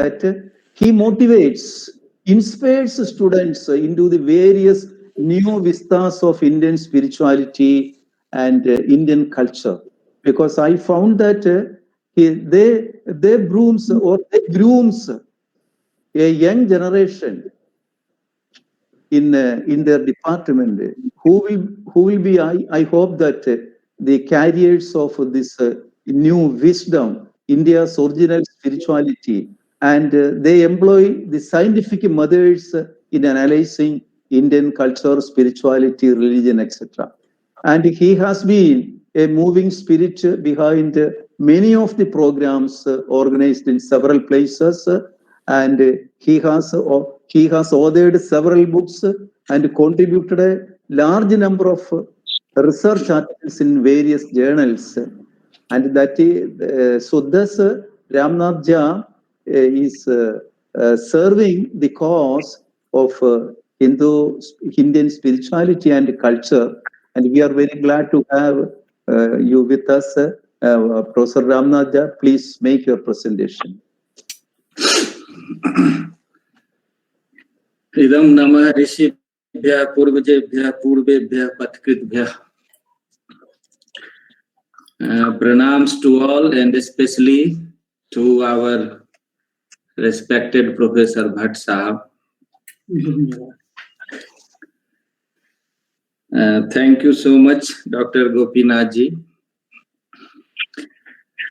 that he motivates, inspires students into the various new vistas of Indian spirituality and Indian culture. Because I found that they grooms a young generation in their department who will be, I hope that the carriers of this new wisdom, India's original spirituality, and they employ the scientific methods in analyzing Indian culture, spirituality, religion, etc. And he has been a moving spirit behind many of the programs organized in several places, and he has authored several books and contributed a large number of research articles in various journals. And that is, so thus Ramnath Jha is serving the cause of Indian spirituality and culture. And we are very glad to have you with us, Professor Ramnath Jha. Please make your presentation. Idam namah rishibhya purvajebhya purvebhya patkritbhya. Pranams to all, and especially to our respected Professor Bhatt Sahab. Thank you so much, Dr. Gopinath ji.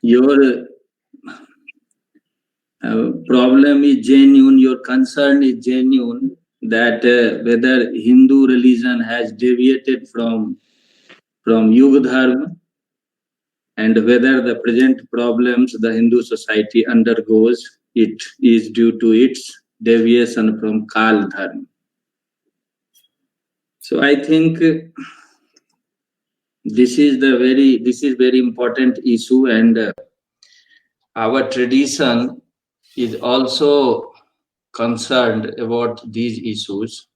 Your problem is genuine, your concern is genuine, that whether Hindu religion has deviated from Yuga Dharma, and whether the present problems the Hindu society undergoes, it is due to its deviation from Kal Dharma. So I think this is very important issue, and our tradition is also concerned about these issues.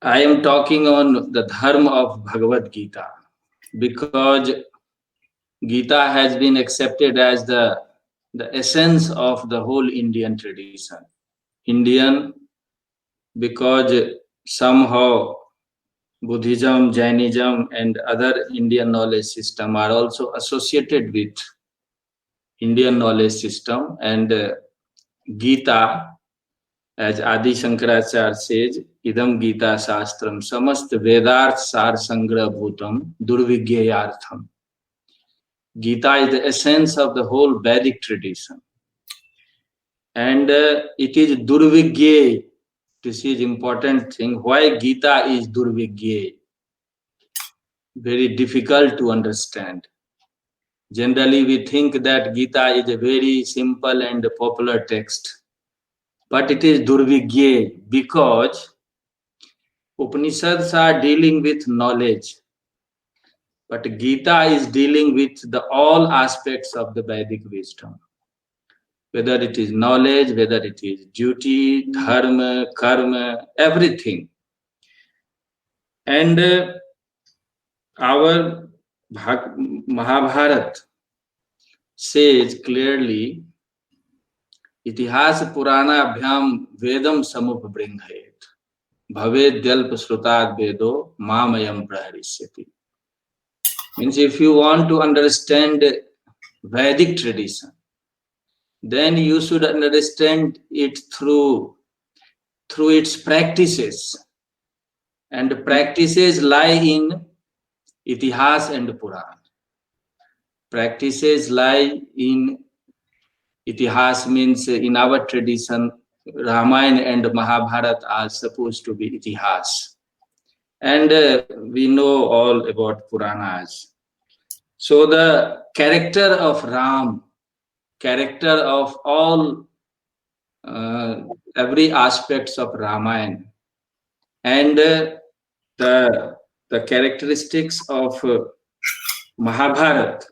I am talking on the Dharma of Bhagavad Gita, because Gita has been accepted as the essence of the whole Indian tradition. Indian, because somehow Buddhism, Jainism, and other Indian knowledge system are also associated with Indian knowledge system, and Gita, as Adi Shankaracharya says, idam Gita Shastram samast Vedarth sar sangra bhutam durvigyayartham. Gita is the essence of the whole Vedic tradition, and it is durvigyay. This is important thing. Why Gita is durvigyay? Very difficult to understand. Generally, we think that Gita is a very simple and popular text, but it is durvigyay because Upanishads are dealing with knowledge, but Gita is dealing with all aspects of the Vedic wisdom, whether it is knowledge, whether it is duty, dharma, karma, everything. And our Mahabharata says clearly, Itihas Purana Abhyam Vedam Samupabringhayet Bhaved Dyalpa Shrutad Vedo Mamayam Praharishyati. Means if you want to understand Vedic tradition, then you should understand it through its practices. And the practices lie in Itihas and Purana. Practices lie in Itihas, means in our tradition, Ramayana and Mahabharata are supposed to be Itihas. And we know all about Puranas. So the character of Ram, character of all, every aspects of Ramayana, and the characteristics of Mahabharata,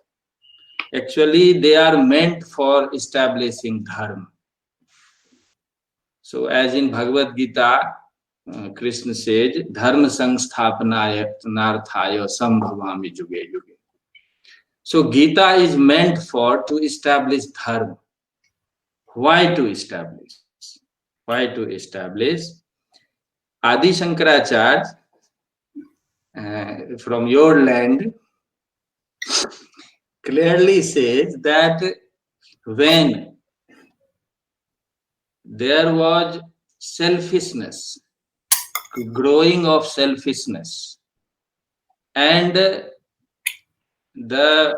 actually they are meant for establishing dharma. So as in Bhagavad Gita, Krishna says, dharma samsthapanaya narthaya sambhavami juge juge. So Gita is meant for to establish dharma. Why to establish? Why to establish? Adi Shankaracharya from your land clearly says that when there was selfishness, growing of selfishness, and the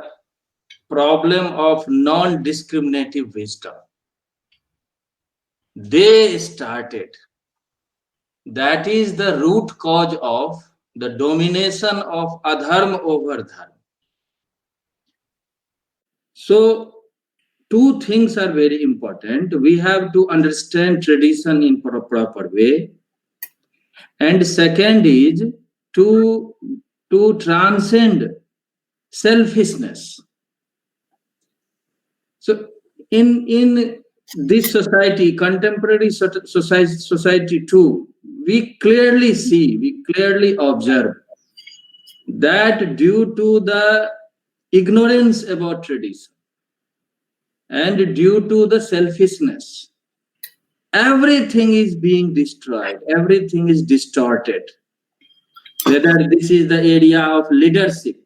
problem of non-discriminative wisdom, they started. That is the root cause of the domination of adharma over dharma. So, two things are very important. We have to understand tradition in proper way. And second is to transcend selfishness. So in this society, contemporary society too, we clearly see, we clearly observe that due to the ignorance about tradition and due to the selfishness, everything is being destroyed, everything is distorted. Whether this is the area of leadership,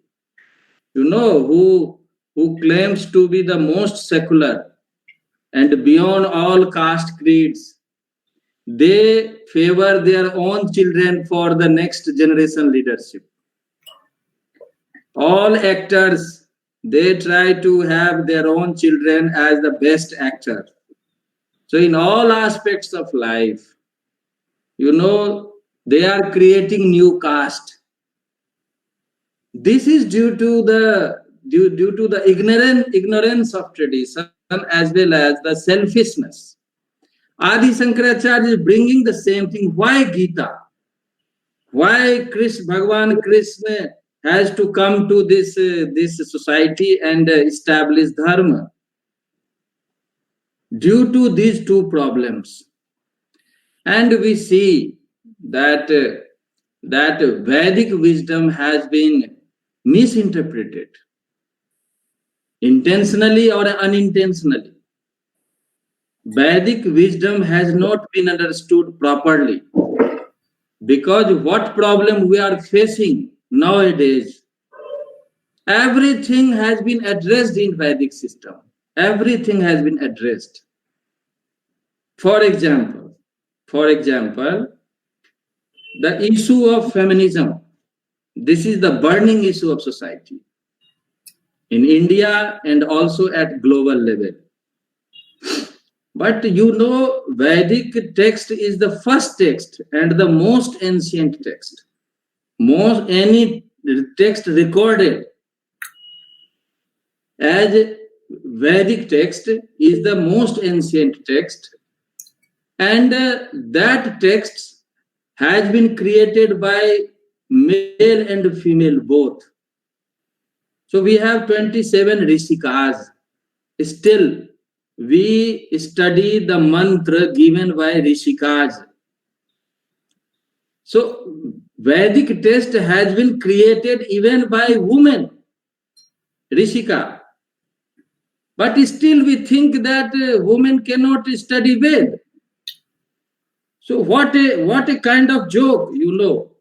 you know, who claims to be the most secular and beyond all caste creeds, they favor their own children for the next generation leadership. All actors, they try to have their own children as the best actor. So in all aspects of life, you know, they are creating new caste. This is due to the ignorance of tradition as well as the selfishness. Adi Shankaracharya is bringing the same thing. Why Gita? Why Bhagavan Krishna has to come to this society and establish dharma? Due to these two problems. And we see that Vedic wisdom has been misinterpreted, intentionally or unintentionally. Vedic wisdom has not been understood properly, because what problem we are facing nowadays, everything has been addressed in Vedic system. Everything has been addressed. For example, the issue of feminism. This is the burning issue of society in India and also at global level. But you know, Vedic text is the first text and the most ancient text. Any text recorded as Vedic text is the most ancient text, and that text has been created by male and female both. So we have 27 Rishikas. Still, we study the mantra given by Rishikas. So Vedic text has been created even by women, Rishika. But still we think that women cannot study Ved. So what a kind of joke, you know.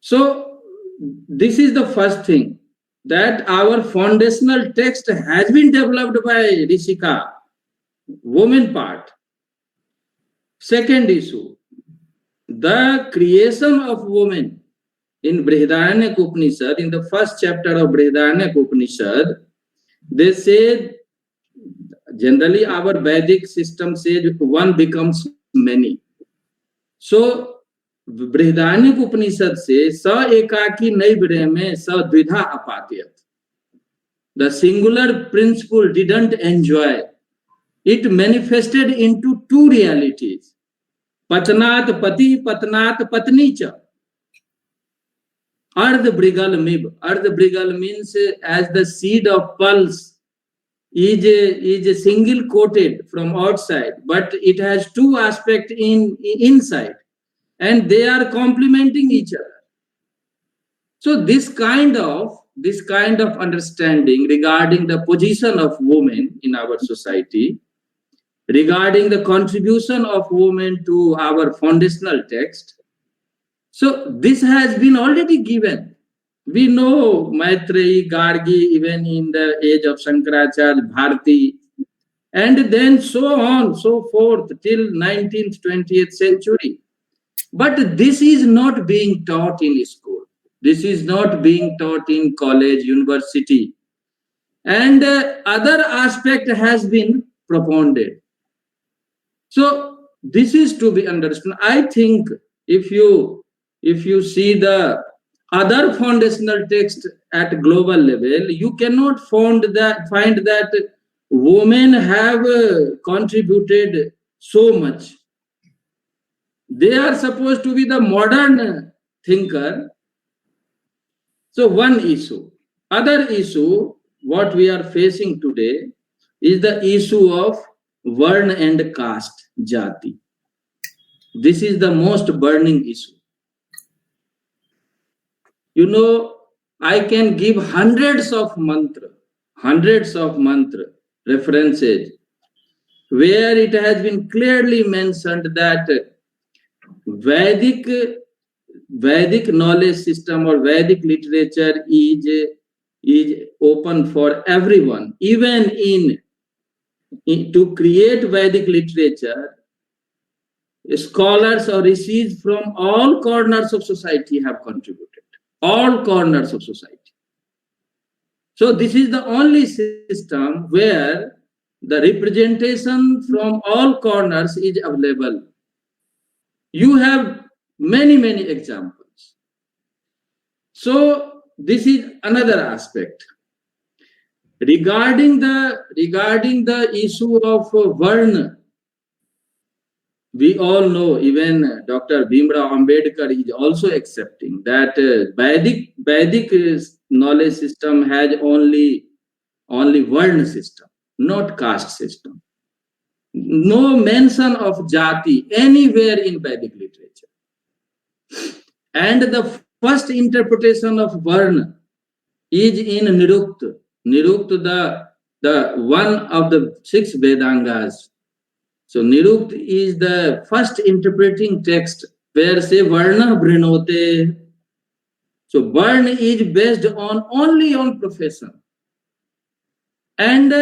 So this is the first thing, that our foundational text has been developed by Rishika, woman part. Second issue, the creation of woman in Brihadaranyaka Upanishad, in the first chapter of Brihadaranyaka Upanishad, they say, generally our Vedic system says one becomes many. So Brihadaranyaka Upanishad says, sa ekaki nai brahme sa dvidha apatyat. The singular principle didn't enjoy. It manifested into two realities. Patnat pati, patnat patni cha. Ardh brigal mib. Ardh brigal means as the seed of pulse is a single coated from outside, but it has two aspects inside, and they are complementing each other. So this kind of this kind of understanding regarding the position of women in our society, regarding the contribution of women to our foundational text. So this has been already given. We know Maitreyi, Gargi, even in the age of Shankaracharya, Bharati, and then so on, so forth, till 19th, 20th century. But this is not being taught in school. This is not being taught in college, university. And other aspect has been propounded. So this is to be understood. I think if you see the other foundational text at global level, you cannot find that women have contributed so much. They are supposed to be the modern thinker. So one issue. Other issue, what we are facing today is the issue of Varna and caste, Jati. This is the most burning issue. You know, I can give hundreds of mantra references where it has been clearly mentioned that Vedic knowledge system or Vedic literature is open for everyone. Even to create Vedic literature, scholars or rishis from all corners of society have contributed. All corners of society. So this is the only system where the representation from all corners is available. You have many examples. So this is another aspect. Regarding the issue of Varna, we all know, even Dr. Bhimrao Ambedkar is also accepting that Vedic knowledge system has only Varna system, not caste system. No mention of Jati anywhere in Vedic literature. And the first interpretation of Varna is in Nirukta. Nirukta, the one of the 6 Vedangas. So Nirukta is the first interpreting text where say Varna Brinote. So Varna is based only on profession. And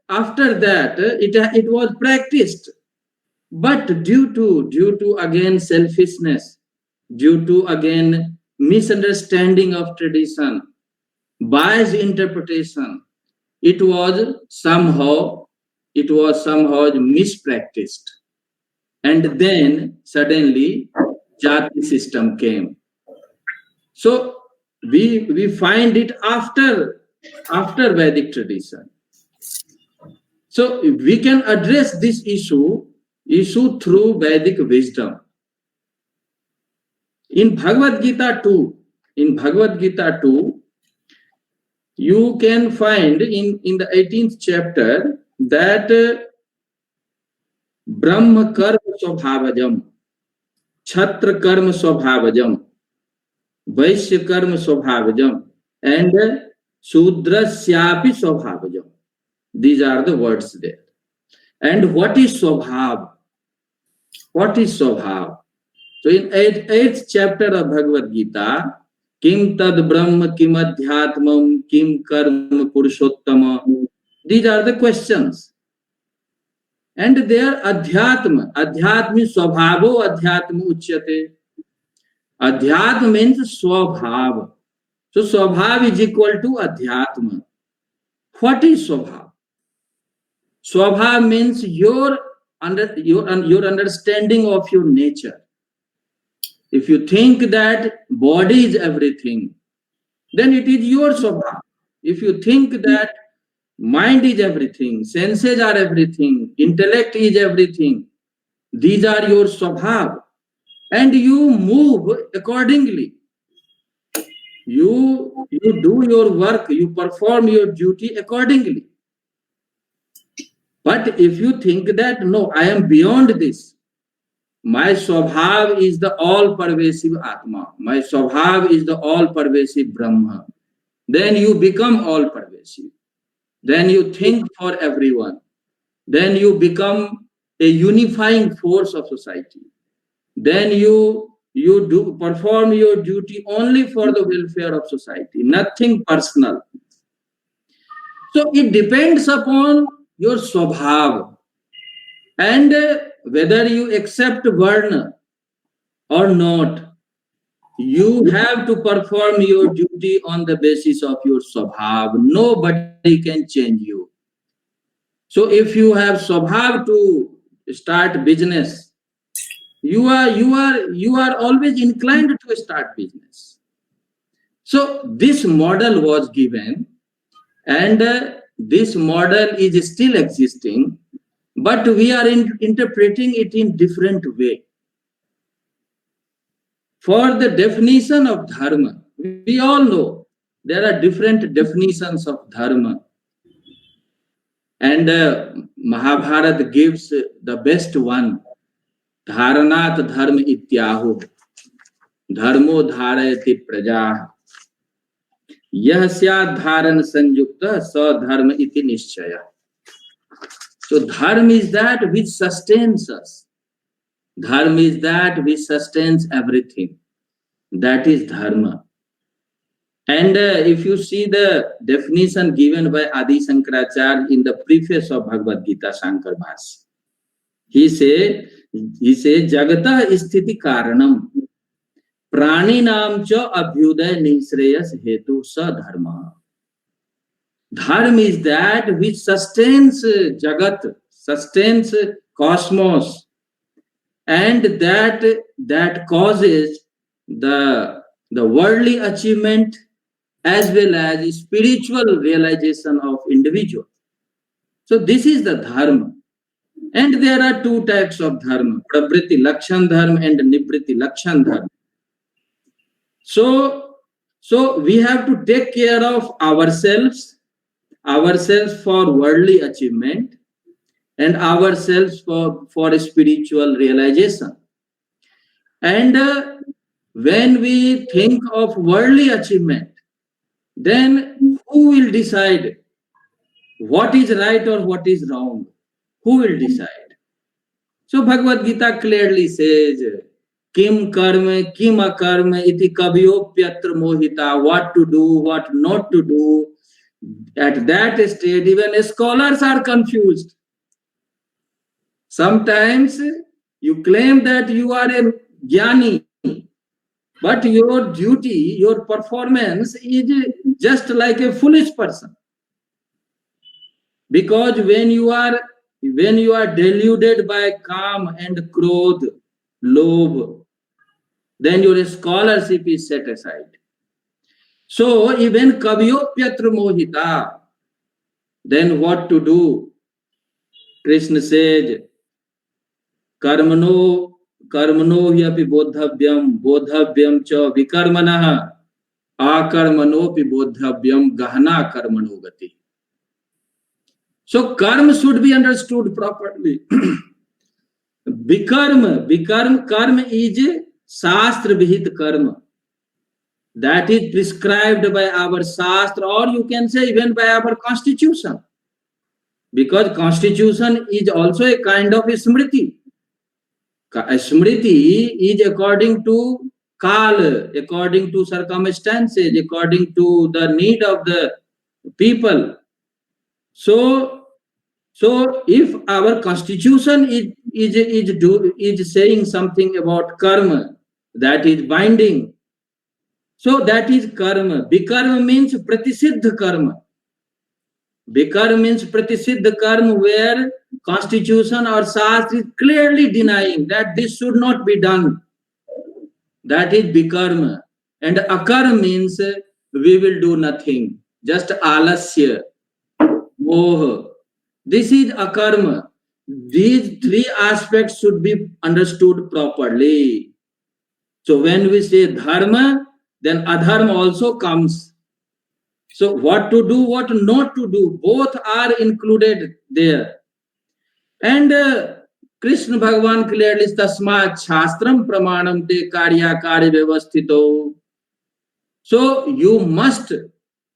after that, it was practiced. But due to again selfishness, due to again misunderstanding of tradition, biased interpretation, it was somehow mispracticed. And then suddenly Jati system came. So we find it after Vedic tradition. So we can address this issue through Vedic wisdom. In Bhagavad Gita 2, you can find in the 18th chapter that Brahma karma swabhavajam, Chhatra karma swabhavajam, Vaishya karma swabhavajam, and Sudrasyapi swabhavajam. These are the words there. And what is swabhav? What is swabhav? So in 8th chapter of Bhagavad Gita, Kim tad brahma kim adhyatmam kim karma purushottama. These are the questions. And there adhyatma. Adhyatma means swabhavo adhyatma uchyate. Adhyatma means swabhav. So swabhav is equal to adhyatma. What is swabhav? Swabhav means your understanding of your nature. If you think that body is everything, then it is your swabhav. If you think that mind is everything, senses are everything, intellect is everything, these are your swabhav. And you move accordingly. You do your work, you perform your duty accordingly. But if you think that, no, I am beyond this, my swabhav is the all-pervasive Atma, my swabhav is the all-pervasive Brahma, then you become all pervasive. Then you think for everyone. Then you become a unifying force of society. Then you do perform your duty only for the welfare of society, nothing personal. So it depends upon your swabhav, and whether you accept Varna or not, you have to perform your duty on the basis of your swabhav. Nobody can change you. So if you have swabhav to start business, you are always inclined to start business. So this model was given, and this model is still existing, but we are interpreting it in different way. For the definition of dharma, we all know there are different definitions of dharma, and Mahabharata gives the best one. Dharanat dharma ityahu, dharmo dharayati praja, yah syad dharan sanjukta sa dharma iti nishchaya. So dharma is that which sustains us. Dharma is that which sustains everything. That is dharma. And if you see the definition given by Adi Shankaracharya in the preface of Bhagavad Gita, Shankar Bhas, he say Jagata sthiti karanam praninam cha abhyuday nishreyas hetu sa dharma. Dharma is that which sustains Jagat, sustains cosmos, and that causes the worldly achievement as well as spiritual realization of individual. So this is the dharma. And there are two types of dharma, pravritti lakshan dharma and nivritti lakshan dharma. So we have to take care of ourselves for worldly achievement and ourselves for spiritual realization. And when we think of worldly achievement, then who will decide what is right or what is wrong? Who will decide? So Bhagavad Gita clearly says, Kim karma, kim akarma, iti kavyopyatra mohita, what to do, what not to do. At that stage, even scholars are confused. Sometimes you claim that you are a jnani, but your duty, your performance is just like a foolish person. Because when you are deluded by kam and krodh, lobh, then your scholarship is set aside. So even kavyopyatra mohita, then what to do? Krishna says, karmano hyapi bodhavyam cha vikarmanah akarmanopi bodhavyam gahana karmano gati. So karma should be understood properly. Karma is shastra vihit karma. That is prescribed by our shastra, or you can say even by our constitution. Because constitution is also a kind of a smriti. Smriti is according to kal, according to circumstances, according to the need of the people. So if our constitution is saying something about karma, that is binding. So that is karma. Vikarma means pratisiddha karma. Vikarma means pratisiddha karma, where constitution or shastra is clearly denying that this should not be done. That is vikarma. And akarma means we will do nothing, just alasya, moha. This is akarma. These three aspects should be understood properly. So when we say dharma, then adharma also comes. So what to do, what not to do, both are included there. And Krishna Bhagavan clearly says, tasmat shastram pramanam te karya karya vyavasthito. So you must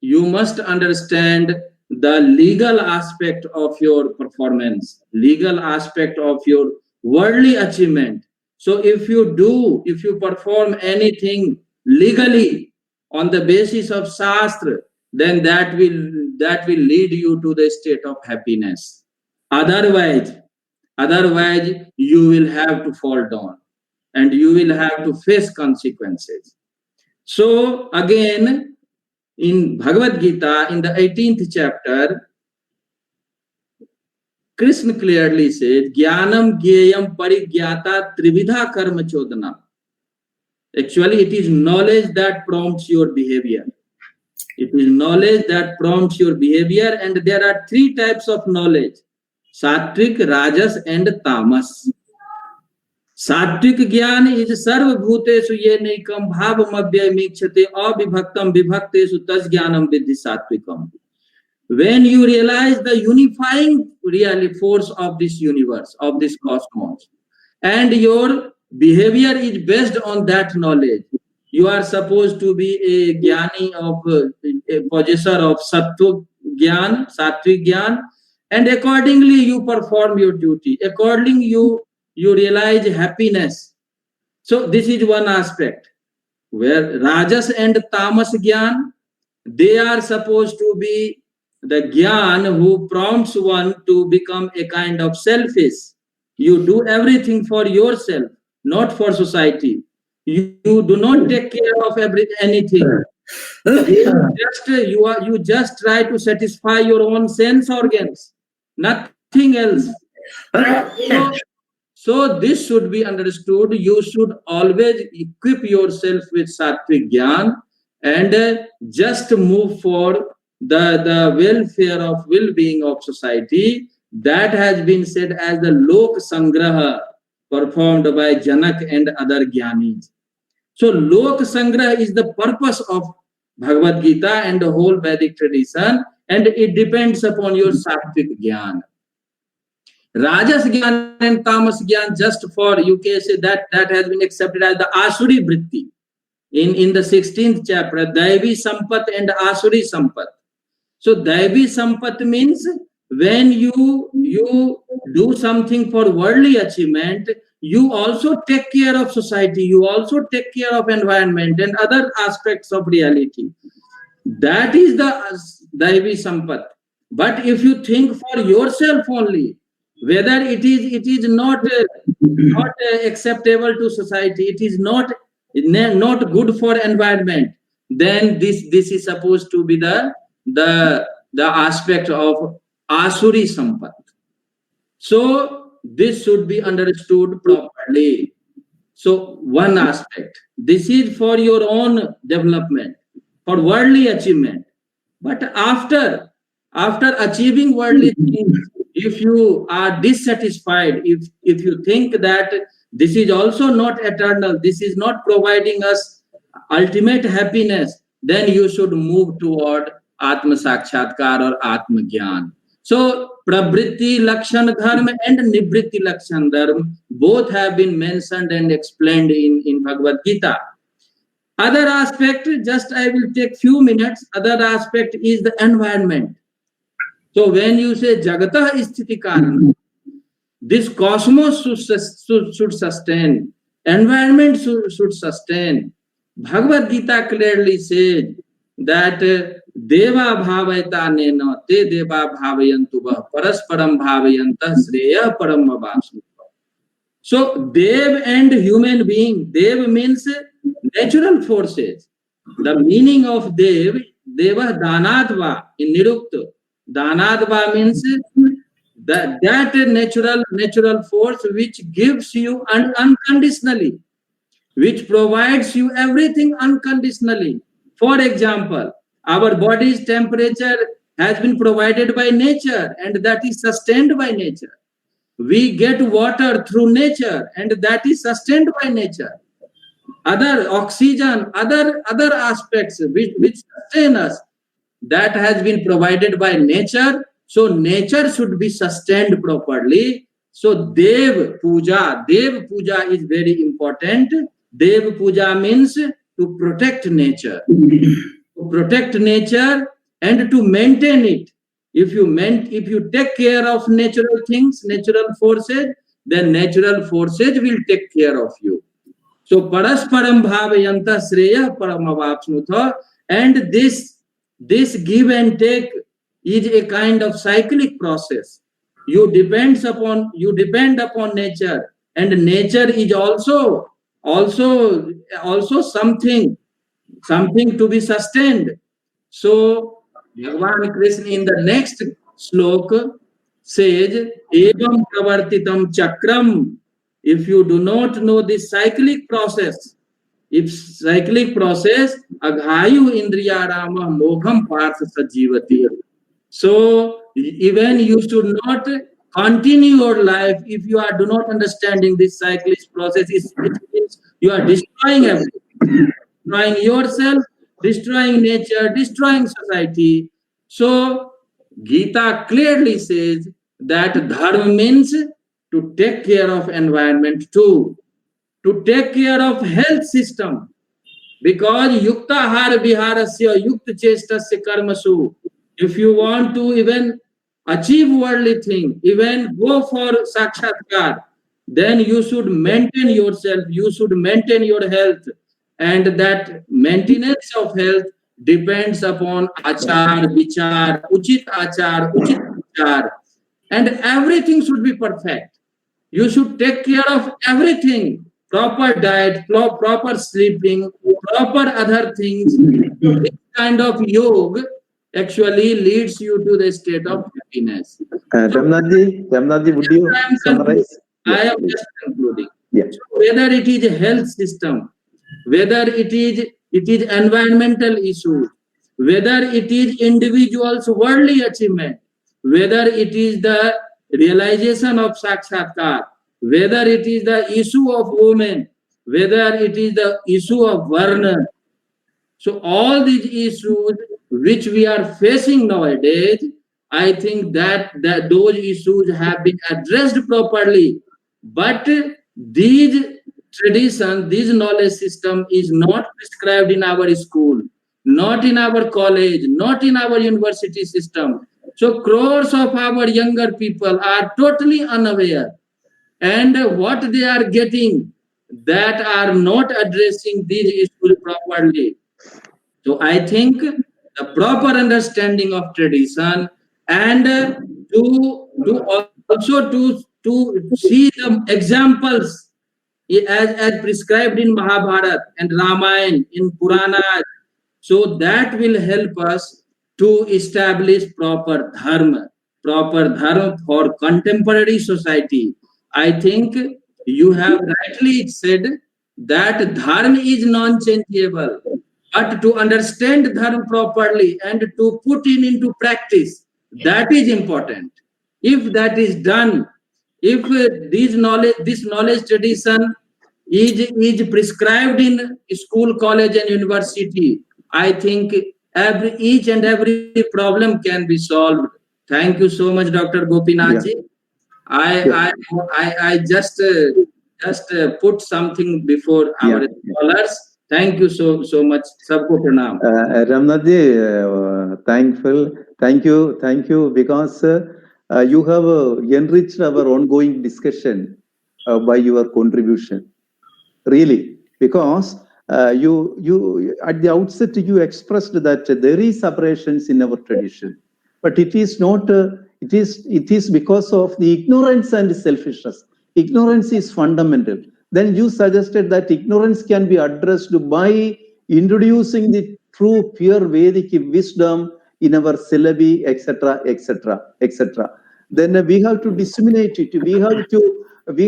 you must understand the legal aspect of your performance, legal aspect of your worldly achievement. So if you perform anything legally on the basis of Shastra, then that will lead you to the state of happiness. Otherwise, you will have to fall down and you will have to face consequences. So again, in Bhagavad Gita, in the 18th chapter, Krishna clearly said, Jnanam Gyayam Parigyata Trividha Karma Chodana. Actually, it is knowledge that prompts your behavior. It is knowledge that prompts your behavior, and there are three types of knowledge: Sattvic, Rajas, and Tamas. Sattvic Gyan is Sarva Bhutesu Yenekam Bhavam Abhyamikshate Abhibhaktam Vibhaktesu Tas Jnanam Vidhi Sattvicam. When you realize the unifying really force of this universe, of this cosmos, and your behavior is based on that knowledge, you are supposed to be a jnani a possessor of sattvic gyan, and accordingly you perform your duty. Accordingly you realize happiness. So this is one aspect where Rajas and Tamas Gyan, they are supposed to be the Gyan who prompts one to become a kind of selfish. You do everything for yourself, not for society. You do not take care of anything. You just try to satisfy your own sense organs, nothing else. So this should be understood. You should always equip yourself with Sattvic Gyan and just move for the welfare of well-being of society. That has been said as the Lok Sangraha performed by Janak and other Gyanis. So Lok Sangraha is the purpose of Bhagavad Gita and the whole Vedic tradition, and it depends upon your Sattvic Gyan. Rajas Gyan and Tamas Gyan, just for you can say that has been accepted as the Asuri Vritti. In the 16th chapter, Daivi Sampat and Asuri Sampat. So Daivi Sampat means when you do something for worldly achievement, you also take care of society, you also take care of environment and other aspects of reality. That is the Daivi Sampat. But if you think for yourself only, whether it is not acceptable to society, it is not good for environment, then this is supposed to be the aspect of Asuri Sampat. So this should be understood properly. So one aspect, this is for your own development, for worldly achievement. But after achieving worldly things, if you are dissatisfied, if you think that this is also not eternal, this is not providing us ultimate happiness, then you should move toward Atma Sakshatkar or Atma Gyan. So Pravritti Lakshan Dharma and Nivritti Lakshan Dharma both have been mentioned and explained in Bhagavad Gita. Other aspect, just I will take few minutes, other aspect is the environment. So when you say Jagatah Sthiti Karana, this cosmos should sustain, environment should sustain. Bhagavad Gita clearly says that Deva Bhavayata Nena Te Deva Bhavayantuva Parasparam Bhavayanta Sreya Paramavasu. So Dev and human being, Dev means natural forces. The meaning of Dev, Deva Danadva in Nirukta. Danadva means that natural force which gives you unconditionally, which provides you everything unconditionally. For example, our body's temperature has been provided by nature and that is sustained by nature. We get water through nature and that is sustained by nature. Other oxygen, other aspects which sustain us, that has been provided by nature. So nature should be sustained properly. So Dev Puja is very important. Dev Puja means to protect nature. To protect nature, and to maintain it. If you take care of natural things, natural forces, then natural forces will take care of you. So parasparam bhavayanta shreya paramavapsnutha, and this give and take is a kind of cyclic process. You depend upon nature, and nature is also something to be sustained. So Bhagavan Krishna in the next sloka says, Evam pravartitam chakram. If you do not know this cyclic process, aghayu indriyarama mogham partha sajivati. So even you should not continue your life if you do not understanding this cyclic process. It means you are destroying everything, destroying yourself, destroying nature, destroying society. So Gita clearly says that dharma means to take care of environment too, to take care of health system, because yukta har viharasya yukta chestasya karmasu. If you want to even achieve worldly thing, even go for sakshatkar, then you should maintain yourself, you should maintain your health, and that maintenance of health depends upon achar, vichar, uchit vichar, and everything should be perfect. You should take care of everything, proper diet, proper sleeping, proper other things. This kind of yoga actually leads you to the state of happiness. Ramnathji, would you summarize? I am just concluding. Yeah. So whether it is a health system, whether it is environmental issues, whether it is individuals' worldly achievement, whether it is the realization of sakshatkar, whether it is the issue of women, whether it is the issue of varna. So all these issues which we are facing nowadays, I think that those issues have been addressed properly. But these tradition, this knowledge system is not prescribed in our school, not in our college, not in our university system. So crores of our younger people are totally unaware, and what they are getting, that are not addressing these issues properly. So I think the proper understanding of tradition, and to see the examples as prescribed in Mahabharata and Ramayana, in Puranas, so that will help us to establish proper dharma for contemporary society. I think you have rightly said that dharma is non-changeable, but to understand dharma properly and to put it into practice, that is important. If that is done, if this knowledge tradition is prescribed in school, college, and university, I think each and every problem can be solved. Thank you so much, Dr. Gopinath ji. I just put something before our scholars. Thank you so much. Sabko pranam. Ramnathji, thankful. Thank you, because you have enriched our ongoing discussion by your contribution. Really, because you at the outset you expressed that there is aberrations in our tradition, but it is not. It is because of the ignorance and selfishness. Ignorance is fundamental. Then you suggested that ignorance can be addressed by introducing the true pure Vedic wisdom in our syllabi, etc., etc., etc. Then we have to disseminate it. We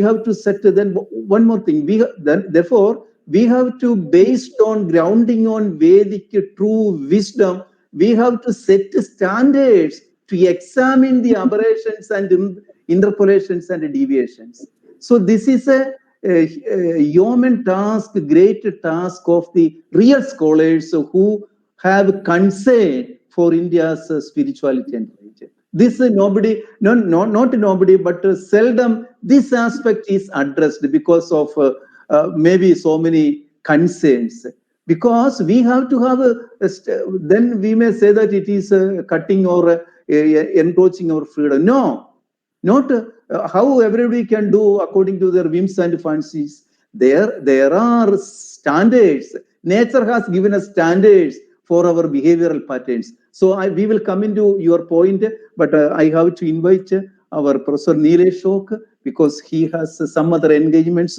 have to set. Then one more thing. Therefore, we have to, based on grounding on Vedic true wisdom, we have to set standards to examine the aberrations and interpolations and deviations. So this is a yeoman task, great task of the real scholars who have concern for India's spirituality and religion. This nobody, not nobody, but seldom this aspect is addressed because of maybe so many concerns. because we have to have then we may say that it is cutting or encroaching our freedom. No, not how everybody can do according to their whims and fancies. There are standards. Nature has given us standards for our behavioral patterns. So we will come into your point, but I have to invite our Professor Nilesh Oak because he has some other engagements.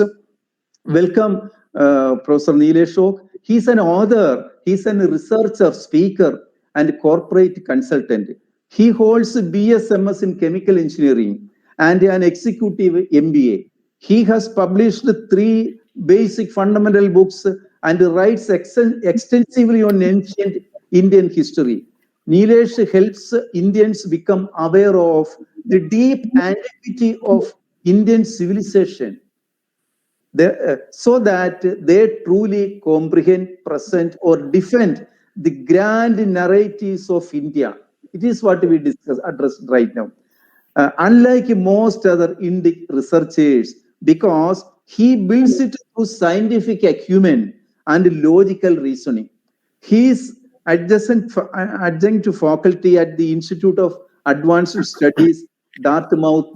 Welcome, Professor Nilesh Oak. He's an author, he's a researcher, speaker, and corporate consultant. He holds BSMS in chemical engineering and an executive MBA. He has published 3 basic fundamental books and writes extensively on ancient Indian history. Nilesh helps Indians become aware of the deep antiquity of Indian civilization, so that they truly comprehend, present, or defend the grand narratives of India. It is what we addressed right now. Unlike most other Indic researchers, because he builds it through scientific acumen and logical reasoning. He is adjunct to faculty at the Institute of Advanced Studies, Dartmouth,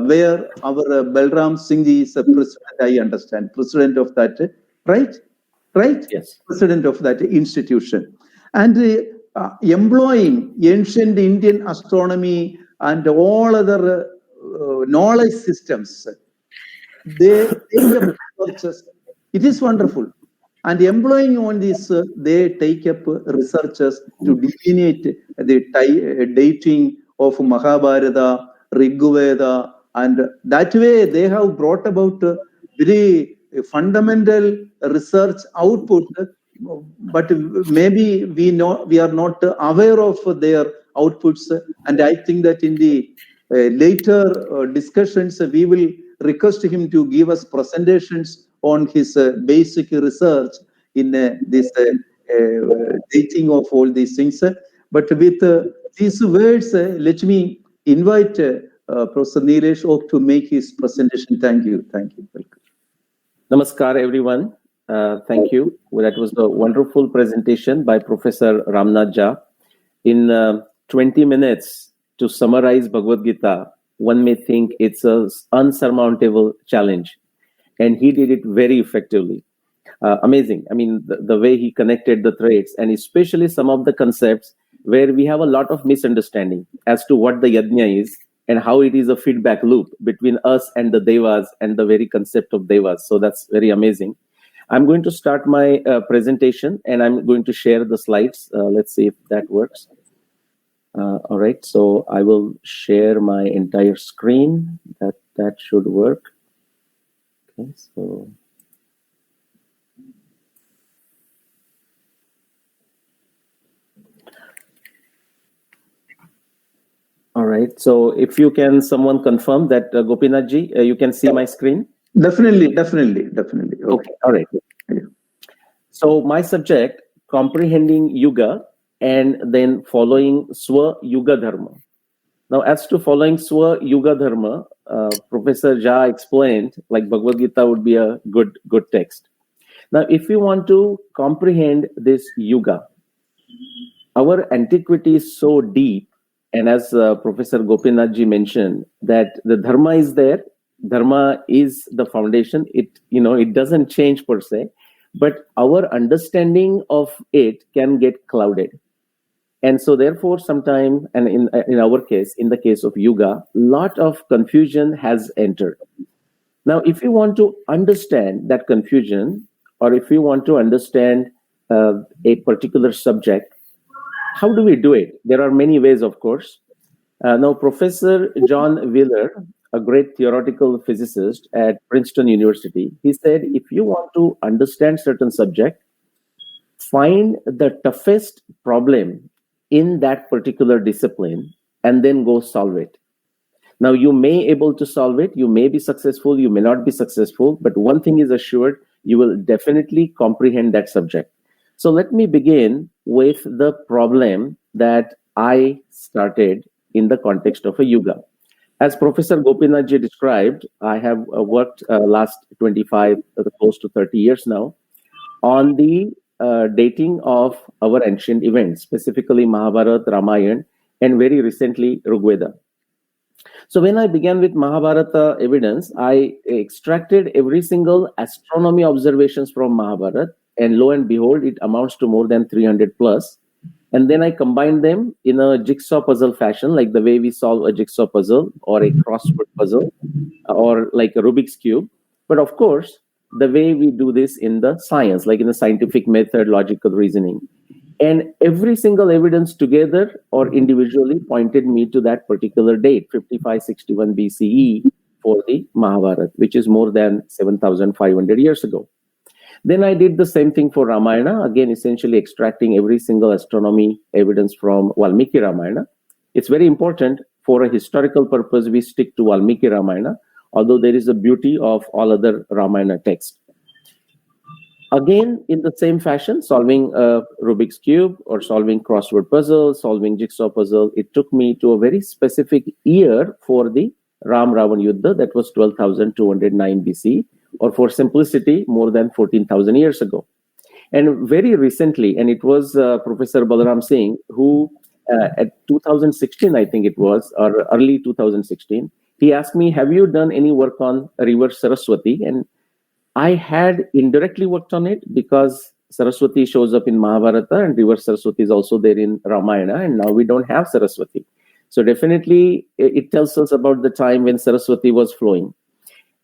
where our Balram Singh is a president, I understand, president of that, right? Right? Yes. President of that institution. And employing ancient Indian astronomy and all other knowledge systems, they it is wonderful. And employing on this, they take up researchers to delineate the dating of Mahabharata, Rigveda, and that way they have brought about very fundamental research output, but maybe we are not aware of their outputs. And I think that in the later discussions, we will request him to give us presentations on his basic research in this dating of all these things. But with these words, let me invite Professor Nilesh Oak to make his presentation. Thank you. Thank you. Welcome. Namaskar, everyone. Thank you. Well, that was a wonderful presentation by Professor Ramnath Jha. In 20 minutes to summarize Bhagavad Gita, one may think it's an unsurmountable challenge. And he did it very effectively. Amazing. I mean, the way he connected the threads, and especially some of the concepts where we have a lot of misunderstanding as to what the yajna is and how it is a feedback loop between us and the devas and the very concept of devas. So that's very amazing. I'm going to start my presentation and I'm going to share the slides. Let's see if that works. All right, so I will share my entire screen. That should work. Okay, so all right, so if you can, someone confirm that Gopinath ji, you can see my screen? Definitely. Okay, all right. Yeah. So my subject, comprehending Yuga and then following Swa Yuga Dharma. Now, as to following Swa Yuga Dharma, Professor Jha explained, like Bhagavad Gita would be a good text. Now, if you want to comprehend this Yuga, our antiquity is so deep, and as Professor Gopinath ji mentioned, that the Dharma is there. Dharma is the foundation. It doesn't change per se, but our understanding of it can get clouded. And so therefore, sometime, and in our case, in the case of Yuga, lot of confusion has entered. Now, if you want to understand that confusion, or if you want to understand a particular subject, how do we do it? There are many ways, of course. Now, Professor John Wheeler, a great theoretical physicist at Princeton University, he said, if you want to understand certain subject, find the toughest problem in that particular discipline and then go solve it. Now, you may able to solve it, you may be successful, you may not be successful, but one thing is assured, you will definitely comprehend that subject. So let me begin with the problem that I started in the context of a Yuga. As Professor Gopinath ji described, I have worked last 25, close to 30 years now, on the dating of our ancient events, specifically Mahabharata, Ramayana, and very recently Rigveda. So when I began with Mahabharata evidence, I extracted every single astronomy observations from Mahabharata, and lo and behold, it amounts to more than 300 plus. And then I combined them in a jigsaw puzzle fashion, like the way we solve a jigsaw puzzle or a crossword puzzle or like a Rubik's Cube. But of course, the way we do this in the science, like in the scientific method, logical reasoning. And every single evidence together or individually pointed me to that particular date, 5561 BCE for the Mahabharata, which is more than 7,500 years ago. Then I did the same thing for Ramayana, again, essentially extracting every single astronomy evidence from Valmiki Ramayana. It's very important for a historical purpose, we stick to Valmiki Ramayana, although there is a beauty of all other Ramayana texts. Again, in the same fashion, solving a Rubik's Cube or solving crossword puzzle, solving jigsaw puzzle, it took me to a very specific year for the Ram-Ravan Yuddha, that was 12,209 BC, or for simplicity, more than 14,000 years ago. And very recently, and it was Professor Balaram Singh, who at 2016, I think it was, or early 2016, he asked me, have you done any work on River Saraswati? And I had indirectly worked on it because Saraswati shows up in Mahabharata and River Saraswati is also there in Ramayana, and now we don't have Saraswati. So definitely it tells us about the time when Saraswati was flowing.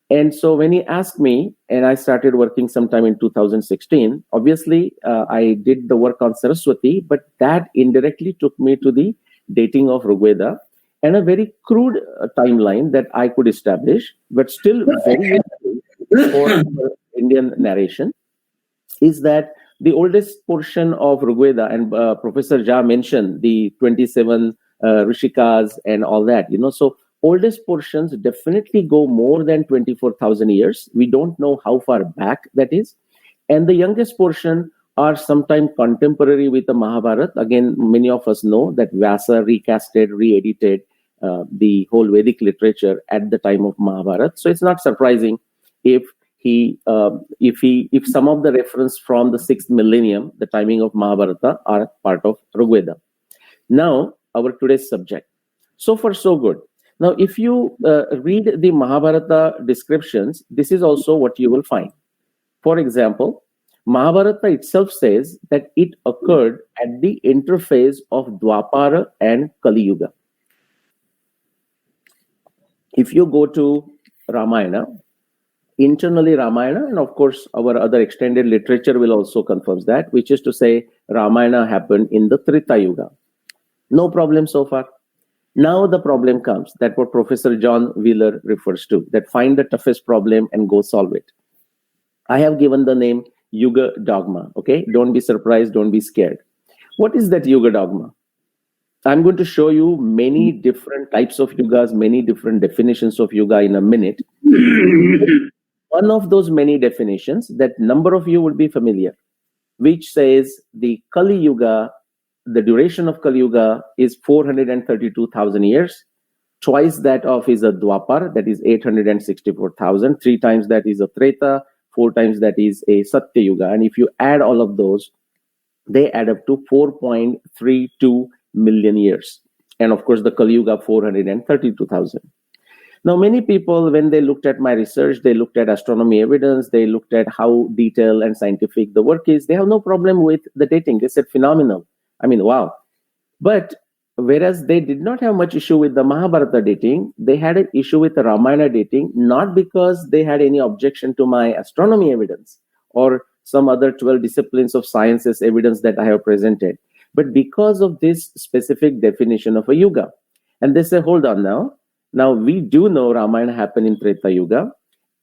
And so when he asked me, and I started working sometime in 2016, obviously I did the work on Saraswati, but that indirectly took me to the dating of Rigveda and a very crude timeline that I could establish, but still very for Indian narration, is that the oldest portion of Rigveda, and Professor Jha mentioned the 27 Rishikas and all that, so oldest portions definitely go more than 24,000 years. We don't know how far back that is. And the youngest portion are sometime contemporary with the Mahabharata. Again, many of us know that Vyasa recasted, re-edited the whole Vedic literature at the time of Mahabharata. So it's not surprising if some of the reference from the 6th millennium, the timing of Mahabharata, are part of Rigveda. Now, our today's subject. So far, so good. Now, if you read the Mahabharata descriptions, this is also what you will find. For example, Mahabharata itself says that it occurred at the interface of Dwapara and Kali Yuga. If you go to Ramayana, internally Ramayana, and of course our other extended literature will also confirm that, which is to say Ramayana happened in the Treta Yuga. No problem so far. Now the problem comes, that what Professor John Wheeler refers to, that find the toughest problem and go solve it. I have given the name Yuga dogma, okay? Don't be surprised, don't be scared. What is that Yuga dogma? I'm going to show you many different types of yugas, many different definitions of yuga in a minute. One of those many definitions that number of you would be familiar, which says the Kali Yuga, the duration of Kali Yuga is 432,000 years. Twice that of is a Dwapar, that is 864,000. 3 times that is a Treta. 4 times that is a Satya Yuga. And if you add all of those, they add up to 4.32 million years. And of course, the Kali Yuga, 432,000. Now, many people, when they looked at my research, they looked at astronomy evidence, they looked at how detailed and scientific the work is. They have no problem with the dating. They said, phenomenal. I mean, wow. But whereas they did not have much issue with the Mahabharata dating, they had an issue with the Ramayana dating, not because they had any objection to my astronomy evidence or some other 12 disciplines of sciences evidence that I have presented, but because of this specific definition of a yuga. And they say, hold on now. Now, we do know Ramayana happened in Treta Yuga.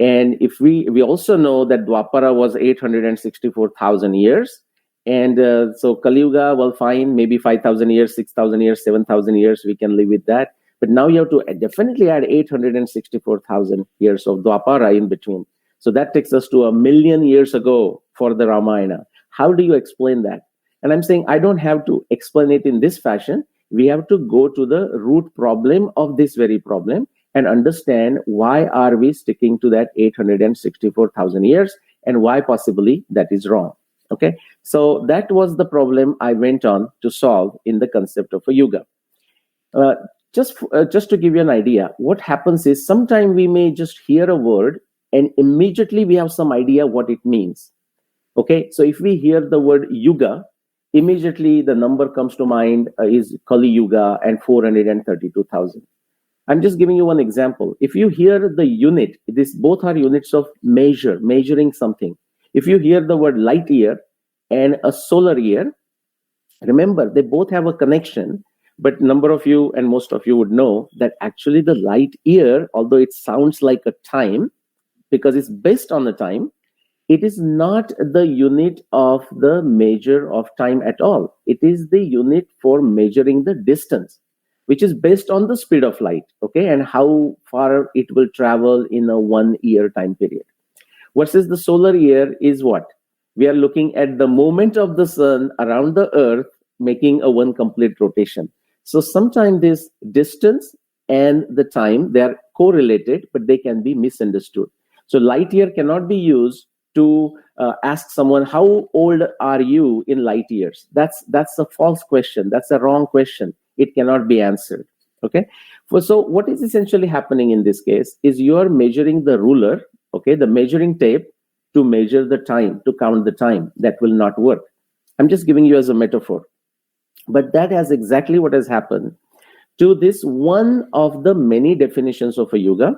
And if we also know that Dwapara was 864,000 years. And so Kali Yuga, well, fine, maybe 5,000 years, 6,000 years, 7,000 years, we can live with that. But now you have to definitely add 864,000 years of Dwapara in between. So that takes us to 1 million years ago for the Ramayana. How do you explain that? And I'm saying I don't have to explain it in this fashion. We have to go to the root problem of this very problem and understand why are we sticking to that 864,000 years and why possibly that is wrong. Okay, so that was the problem I went on to solve in the concept of a yuga. Just to give you an idea, what happens is sometimes we may just hear a word and immediately we have some idea what it means. Okay, so if we hear the word yuga, immediately the number comes to mind is Kali Yuga and 432,000. I'm just giving you one example. If you hear the unit, this both are units of measuring something. If you hear the word light year and a solar year, remember they both have a connection, but number of you and most of you would know that actually the light year, although it sounds like a time because it's based on the time, it is not the unit of the measure of time at all. It is the unit for measuring the distance, which is based on the speed of light, okay, and how far it will travel in a 1 year time period. Versus the solar year is what? We are looking at the movement of the sun around the earth, making a one complete rotation. So sometimes this distance and the time, they are correlated, but they can be misunderstood. So light year cannot be used to ask someone, how old are you in light years? That's a false question. That's a wrong question. It cannot be answered. Okay. So what is essentially happening in this case is you are measuring the ruler, okay, the measuring tape to measure the time, to count the time. That will not work. I'm just giving you as a metaphor. But that has exactly what has happened to this one of the many definitions of a yuga,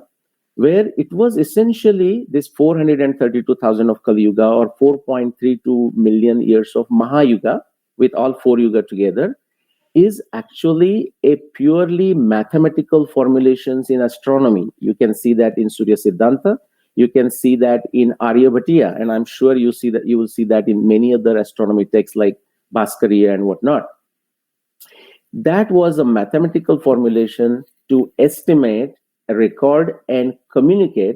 where it was essentially this 432,000 of Kali Yuga or 4.32 million years of Mahayuga with all 4 yuga together is actually a purely mathematical formulations in astronomy. You can see that in Surya Siddhanta. You can see that in Aryabhatiya, and I'm sure you will see that in many other astronomy texts like Bhaskariya and whatnot. That was a mathematical formulation to estimate, record, and communicate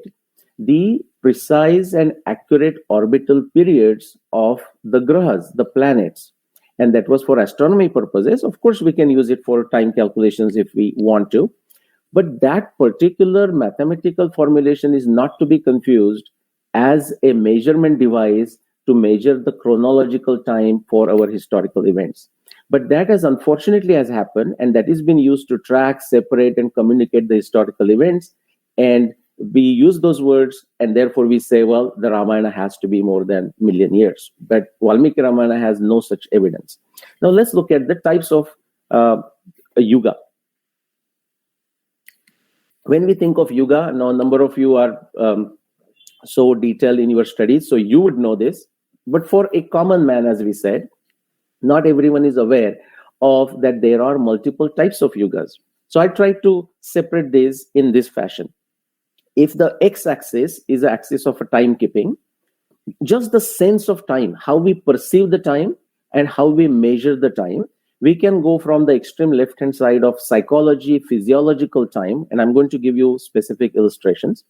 the precise and accurate orbital periods of the grahas, the planets. And that was for astronomy purposes. Of course, we can use it for time calculations if we want to. But that particular mathematical formulation is not to be confused as a measurement device to measure the chronological time for our historical events. But that has unfortunately happened, and that has been used to track, separate, and communicate the historical events. And we use those words, and therefore we say, well, the Ramayana has to be more than a million years. But Valmiki Ramayana has no such evidence. Now let's look at the types of yuga. When we think of yuga, now a number of you are so detailed in your studies, so you would know this. But for a common man, as we said, not everyone is aware of that there are multiple types of yugas. So I try to separate these in this fashion. If the x-axis is the axis of a timekeeping, just the sense of time, how we perceive the time and how we measure the time, we can go from the extreme left-hand side of psychology, physiological time, and I'm going to give you specific illustrations,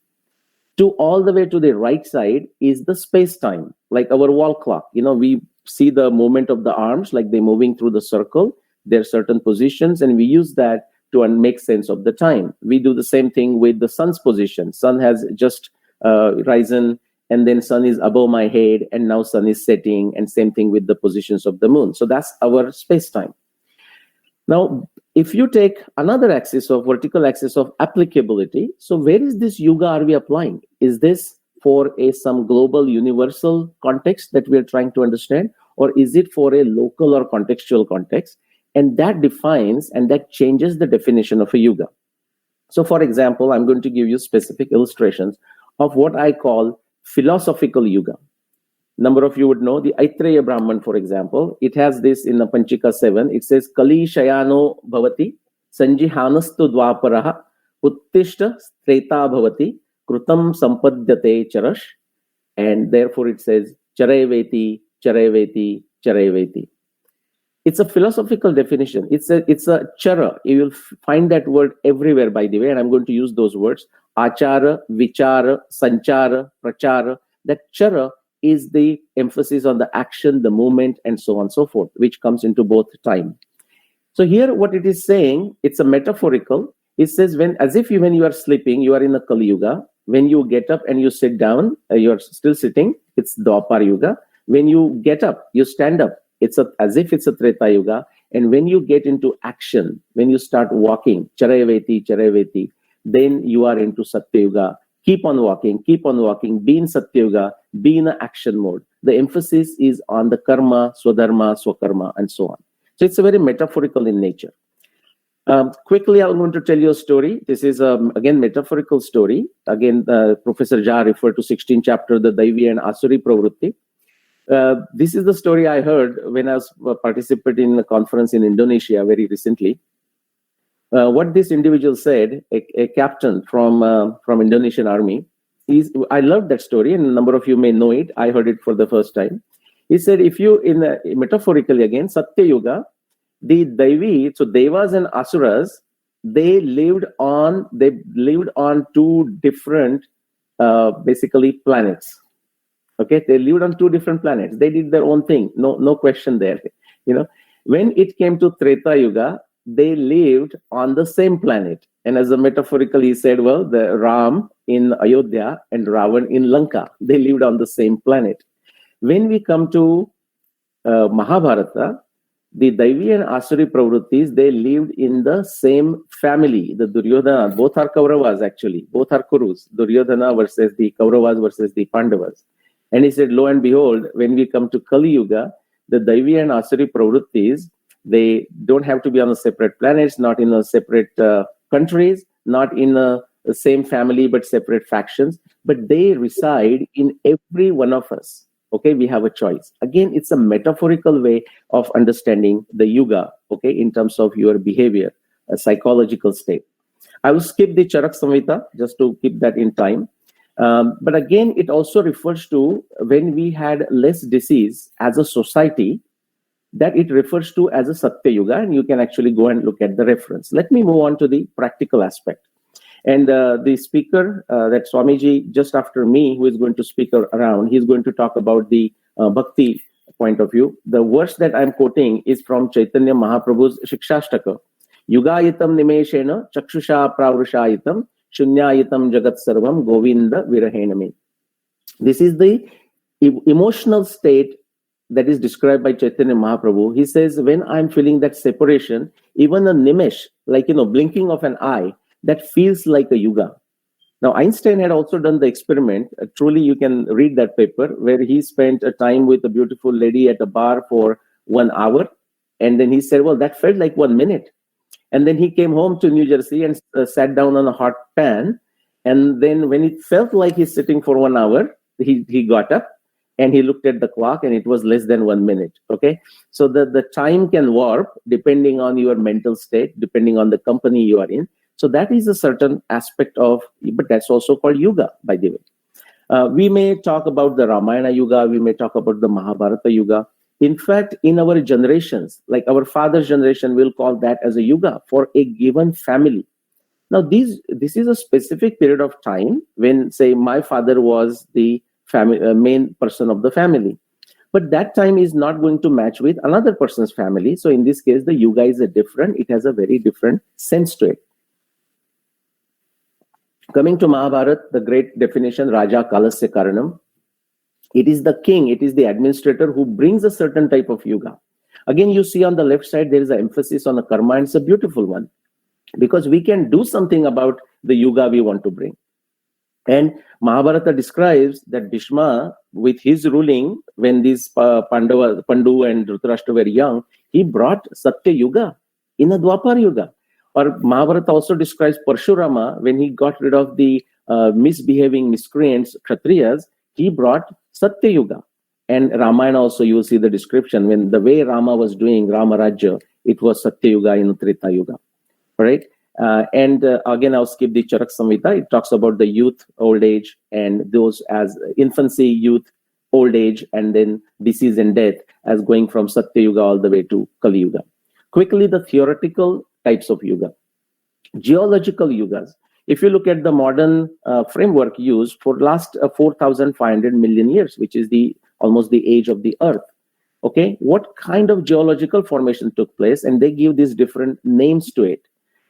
to all the way to the right side is the space-time, like our wall clock. You know, we see the movement of the arms, like they're moving through the circle. There are certain positions, and we use that to make sense of the time. We do the same thing with the sun's position. Sun has just risen, and then sun is above my head, and now sun is setting, and same thing with the positions of the moon. So that's our space-time. Now, if you take another axis of vertical axis of applicability, so where is this yuga are we applying? Is this for some global universal context that we are trying to understand, or is it for a local or contextual context? And that defines and that changes the definition of a yuga. So for example, I'm going to give you specific illustrations of what I call philosophical yuga. Number of you would know the Aitreya Brahman, for example. It has this in the Panchika 7. It says, Kali Shayano Bhavati, Sanjihanastu Dwaparaha, Uttishta Streta Bhavati, Krutam Sampadyate Charash. And therefore it says, Charayveti, Charayveti, Charayveti. It's a philosophical definition. It's a chara. You will find that word everywhere, by the way, and I'm going to use those words. Achara, Vichara, Sanchara, Prachara. That chara is the emphasis on the action, the movement, and so on and so forth, which comes into both time. So here what it is saying, it's a metaphorical. It says when you are sleeping, you are in the Kali Yuga. When you get up and you sit down, you're still sitting, it's Dwapar Yuga. When you get up, you stand up. As if it's a Treta Yuga. And when you get into action, when you start walking, Charayaveti, then you are into Satya Yuga. Keep on walking, be in Satya Yuga, be in an action mode. The emphasis is on the karma, swadharma, swakarma, and so on. So it's a very metaphorical in nature. Quickly, I'm going to tell you a story. This is, again, metaphorical story. Again, Professor Jha referred to 16th chapter, the Daivi and Asuri Pravrutti. This is the story I heard when I was participating in a conference in Indonesia very recently. What this individual said, a captain from Indonesian army, I love that story, and a number of you may know it. I heard it for the first time. He said, if you, metaphorically again, Satya Yuga, the Daivi, so Devas and Asuras, they lived on two different, basically, planets. Okay, they lived on two different planets. They did their own thing. No question there. When it came to Treta Yuga, they lived on the same planet. And as a metaphorical, he said, well, the Ram in Ayodhya and Ravan in Lanka, they lived on the same planet. When we come to Mahabharata, the Daivi and Asuri Pravrittis, they lived in the same family. The Duryodhana, both are Kauravas actually, both are Kurus. Duryodhana versus the Kauravas versus the Pandavas. And he said, lo and behold, when we come to Kali Yuga, the Daivi and Asuri Pravrittis, they don't have to be on a separate planets, not in a separate countries, not in the same family, but separate factions. But they reside in every one of us. Okay, we have a choice. Again, it's a metaphorical way of understanding the yuga, okay, in terms of your behavior, a psychological state. I will skip the Charak Samhita just to keep that in time. But again, it also refers to when we had less disease as a society, that it refers to as a Satya Yuga, and you can actually go and look at the reference. Let me move on to the practical aspect. And the speaker, that Swamiji, just after me, who is going to speak around, he's going to talk about the Bhakti point of view. The verse that I'm quoting is from Chaitanya Mahaprabhu's Shikshashtaka. Yugayitam nimeshena chakshusha pravrushayitam shunyayitam jagat sarvam govinda virahenami. This is the emotional state that is described by Chaitanya Mahaprabhu. He says, when I'm feeling that separation, even a nimesh, like, blinking of an eye, that feels like a yuga. Now, Einstein had also done the experiment. Truly, you can read that paper, where he spent a time with a beautiful lady at a bar for 1 hour. And then he said, well, that felt like 1 minute. And then he came home to New Jersey and sat down on a hot pan. And then when it felt like he's sitting for 1 hour, he got up and he looked at the clock, and it was less than 1 minute. Okay, so the time can warp depending on your mental state, depending on the company you are in. So that is a certain aspect of, but that's also called yuga, by the way. We may talk about the Ramayana Yuga, we may talk about the Mahabharata Yuga. In fact, in our generations, like our father's generation, we'll call that as a yuga for a given family. Now, this is a specific period of time when, say, my father was the main person of the family. But that time is not going to match with another person's family. So in this case, the yuga is it has a very different sense to it. Coming to Mahabharata, the great definition, Raja Kalasya Karanam. It is the king, it is the administrator who brings a certain type of yuga. Again, you see on the left side, there is an emphasis on a karma, and it's a beautiful one. Because we can do something about the yuga we want to bring. And Mahabharata describes that Bhishma, with his ruling, when these Pandu and Dhritarashtra were young, he brought Satya Yuga in a Dwapar Yuga. Or Mahabharata also describes Parshurama, when he got rid of the misbehaving miscreants, Kshatriyas, he brought Satya Yuga. And Ramayana also, you will see the description, when the way Rama was doing Rama Rajya, it was Satya Yuga in Treta Yuga. All right? Again, I'll skip the Charak Samhita. It talks about the youth, old age, and those as infancy, youth, old age, and then disease and death, as going from Satya Yuga all the way to Kali Yuga. Quickly, the theoretical types of yuga. Geological yugas. If you look at the modern framework used for last 4,500 million years, which is almost the age of the Earth. Okay, what kind of geological formation took place? And they give these different names to it.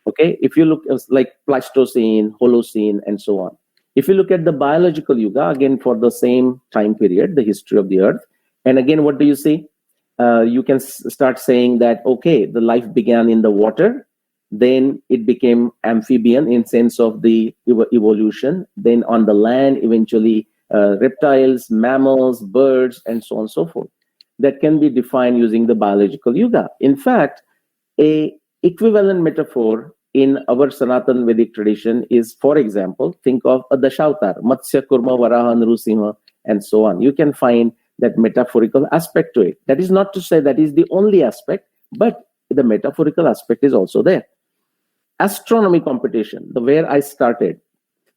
Okay, if you look like Pleistocene, Holocene, and so on. If you look at the biological yuga, again for the same time period, the history of the Earth, And again, what do you see? You can start saying that, okay, the life began in the water, then it became amphibian in sense of the evolution, then on the land, eventually reptiles, mammals, birds, and so on and so forth. That can be defined using the biological yuga. In fact, a equivalent metaphor in our Sanatan Vedic tradition is, for example, think of a Dashavatar, Matsya, Kurma, Varaha, Nrusimha, and so on. You can find that metaphorical aspect to it. That is not to say that is the only aspect, but the metaphorical aspect is also there. Astronomy competition, the where I started,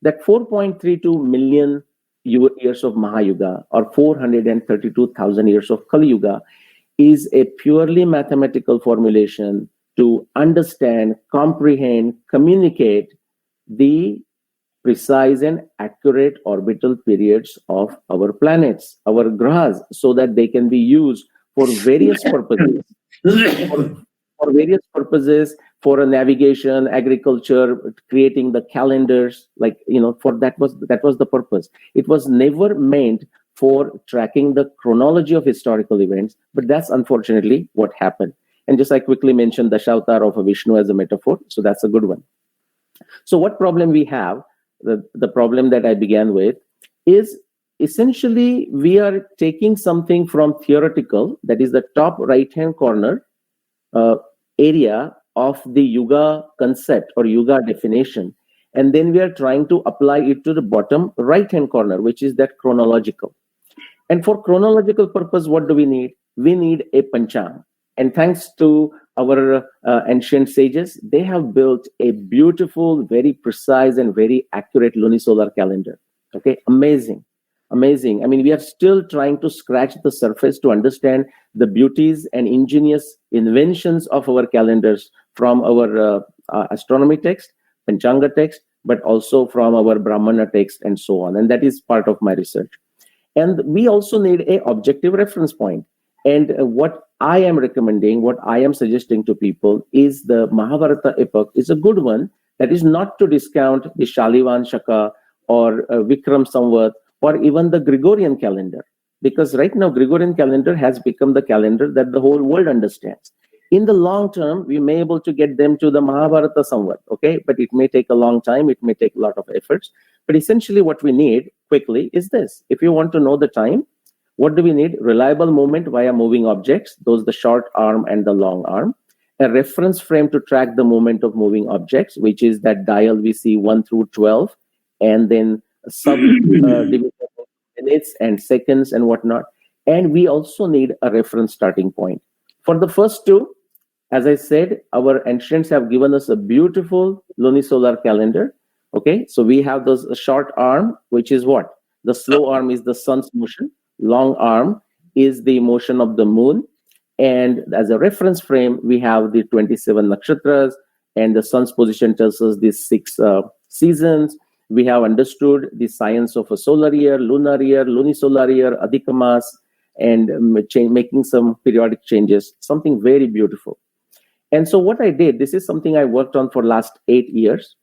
that 4.32 million years of Mahayuga or 432,000 years of Kali Yuga is a purely mathematical formulation to understand, comprehend, communicate the precise and accurate orbital periods of our planets, our grahas, so that they can be used for various purposes. For various purposes, for a navigation, agriculture, creating the calendars, for that was the purpose. It was never meant for tracking the chronology of historical events, but that's unfortunately what happened. And just I quickly mentioned the Dashavatar of Vishnu as a metaphor, so that's a good one. So what problem we have, the problem that I began with, is essentially we are taking something from theoretical, that is the top right-hand corner area of the yuga concept or yuga definition, and then we are trying to apply it to the bottom right-hand corner, which is that chronological. And for chronological purpose, what do we need? We need a panchang. And thanks to our ancient sages, they have built a beautiful, very precise and very accurate lunisolar calendar. Okay, amazing. I mean, we are still trying to scratch the surface to understand the beauties and ingenious inventions of our calendars from our astronomy text, Panchanga text, but also from our Brahmana text and so on. And that is part of my research. And we also need an objective reference point. And what I am recommending, what I am suggesting to people is the Mahabharata epoch is a good one. That is not to discount the Shalivan Shaka or Vikram Samvat or even the Gregorian calendar. Because right now, Gregorian calendar has become the calendar that the whole world understands. In the long term, we may be able to get them to the Mahabharata Samvat, okay? But it may take a long time. It may take a lot of efforts. But essentially what we need quickly is this. If you want to know the time, what do we need? Reliable movement via moving objects, those the short arm and the long arm. A reference frame to track the movement of moving objects, which is that dial we see 1 through 12, and then sub division of minutes and seconds and whatnot. And we also need a reference starting point. For the first two, as I said, our ancients have given us a beautiful lunisolar calendar. Okay, so we have those short arm, which is what? The slow arm is the sun's motion. Long arm is the motion of the moon. And as a reference frame, we have the 27 nakshatras, and the sun's position tells us these 6 seasons. We have understood the science of a solar year, lunar year, lunisolar year, adhikamas, and making some periodic changes, something very beautiful. And so what I did, this is something I worked on for last 8 years.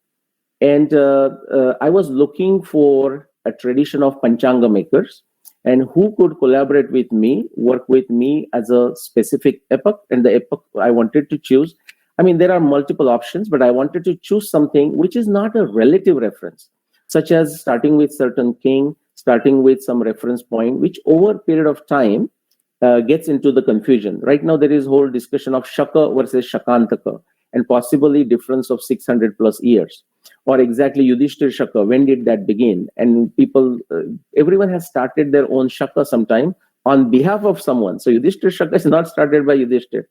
And I was looking for a tradition of Panchanga makers and who could collaborate with me, work with me as a specific epoch. And the epoch I wanted to choose, I mean, there are multiple options, but I wanted to choose something which is not a relative reference, such as starting with certain king, starting with some reference point, which over a period of time gets into the confusion. Right now, there is whole discussion of Shaka versus Shakantaka, and possibly difference of 600 plus years. Or exactly Yudhishthir Shaka, when did that begin? And people, everyone has started their own Shaka sometime on behalf of someone. So Yudhishthir Shaka is not started by Yudhishthir,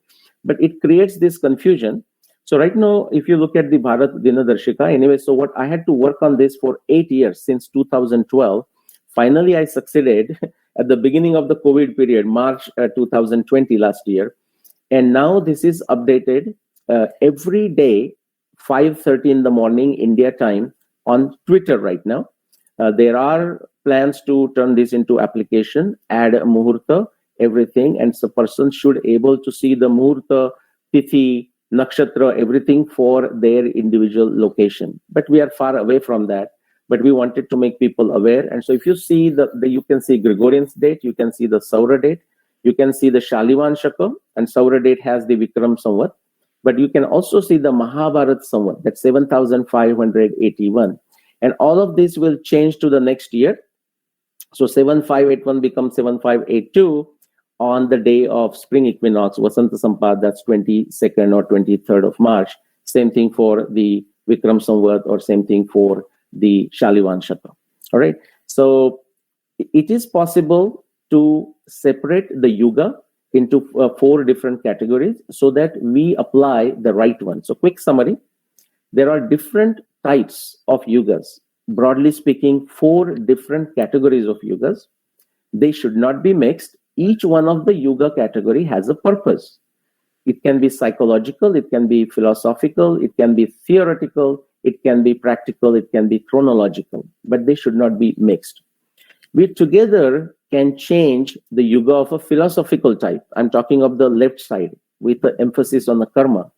but it creates this confusion. So right now, if you look at the Bharat Dinadarshika, anyway, so what I had to work on this for 8 years, since 2012. Finally, I succeeded at the beginning of the COVID period, March 2020 last year. And now this is updated every day, 5:30 in the morning, India time, on Twitter right now. There are plans to turn this into application, add a muhurta, everything. And so person should able to see the muhurta, tithi, nakshatra, everything for their individual location. But we are far away from that. But we wanted to make people aware. And so if you see you can see Gregorian's date, you can see the Saura date, You can see the Shalivan Shaka, and Saura date has the Vikram Samvat. But you can also see the Mahabharat Samvat, that's 7,581. And all of this will change to the next year. So 7581 becomes 7582 on the day of spring equinox, Vasanta Sampad, that's 22nd or 23rd of March. Same thing for the Vikram Samvat, or same thing for the Shalivan Shaka. All right. So it is possible to separate the yuga into 4 different categories so that we apply the right one. So quick summary, there are different types of yugas. Broadly speaking, 4 different categories of yugas. They should not be mixed. Each one of the yuga category has a purpose. It can be psychological, it can be philosophical, it can be theoretical, it can be practical, it can be chronological, but they should not be mixed. We together can change the yuga of a philosophical type. I'm talking of the left side with the emphasis on the karma.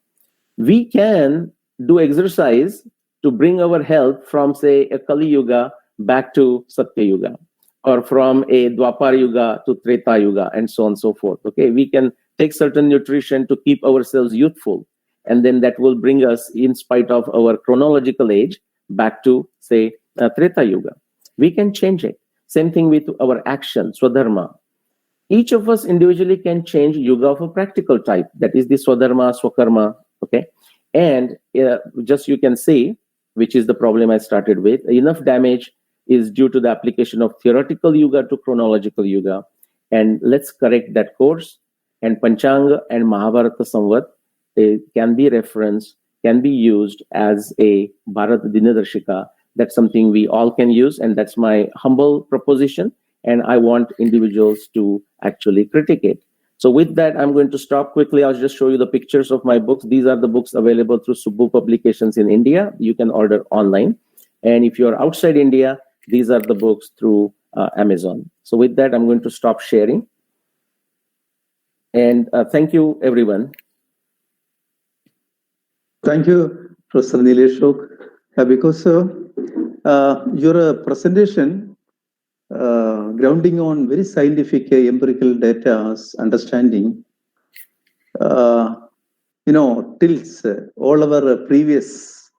We can do exercise to bring our health from, say, a Kali Yuga back to Satya Yuga, or from a Dwapar Yuga to Treta Yuga, and so on and so forth. Okay, we can take certain nutrition to keep ourselves youthful, and then that will bring us, in spite of our chronological age, back to, say, Treta Yuga. We can change it. Same thing with our action, Swadharma. Each of us individually can change yuga of a practical type, that is the Swadharma, Swakarma, okay? And just you can see, which is the problem I started with, enough damage is due to the application of theoretical yuga to chronological yuga. And let's correct that course. And Panchanga and Mahabharata Samvat can be referenced, can be used as a Bharat Dinadarshika. That's something we all can use, and that's my humble proposition. And I want individuals to actually critique it. So with that, I'm going to stop quickly. I'll just show you the pictures of my books. These are the books available through Subbu Publications in India. You can order online. And if you're outside India, these are the books through Amazon. So with that, I'm going to stop sharing. And thank you, everyone. Thank you, Professor Nilesh Shok. Because your presentation grounding on very scientific empirical data understanding, tilts all our previous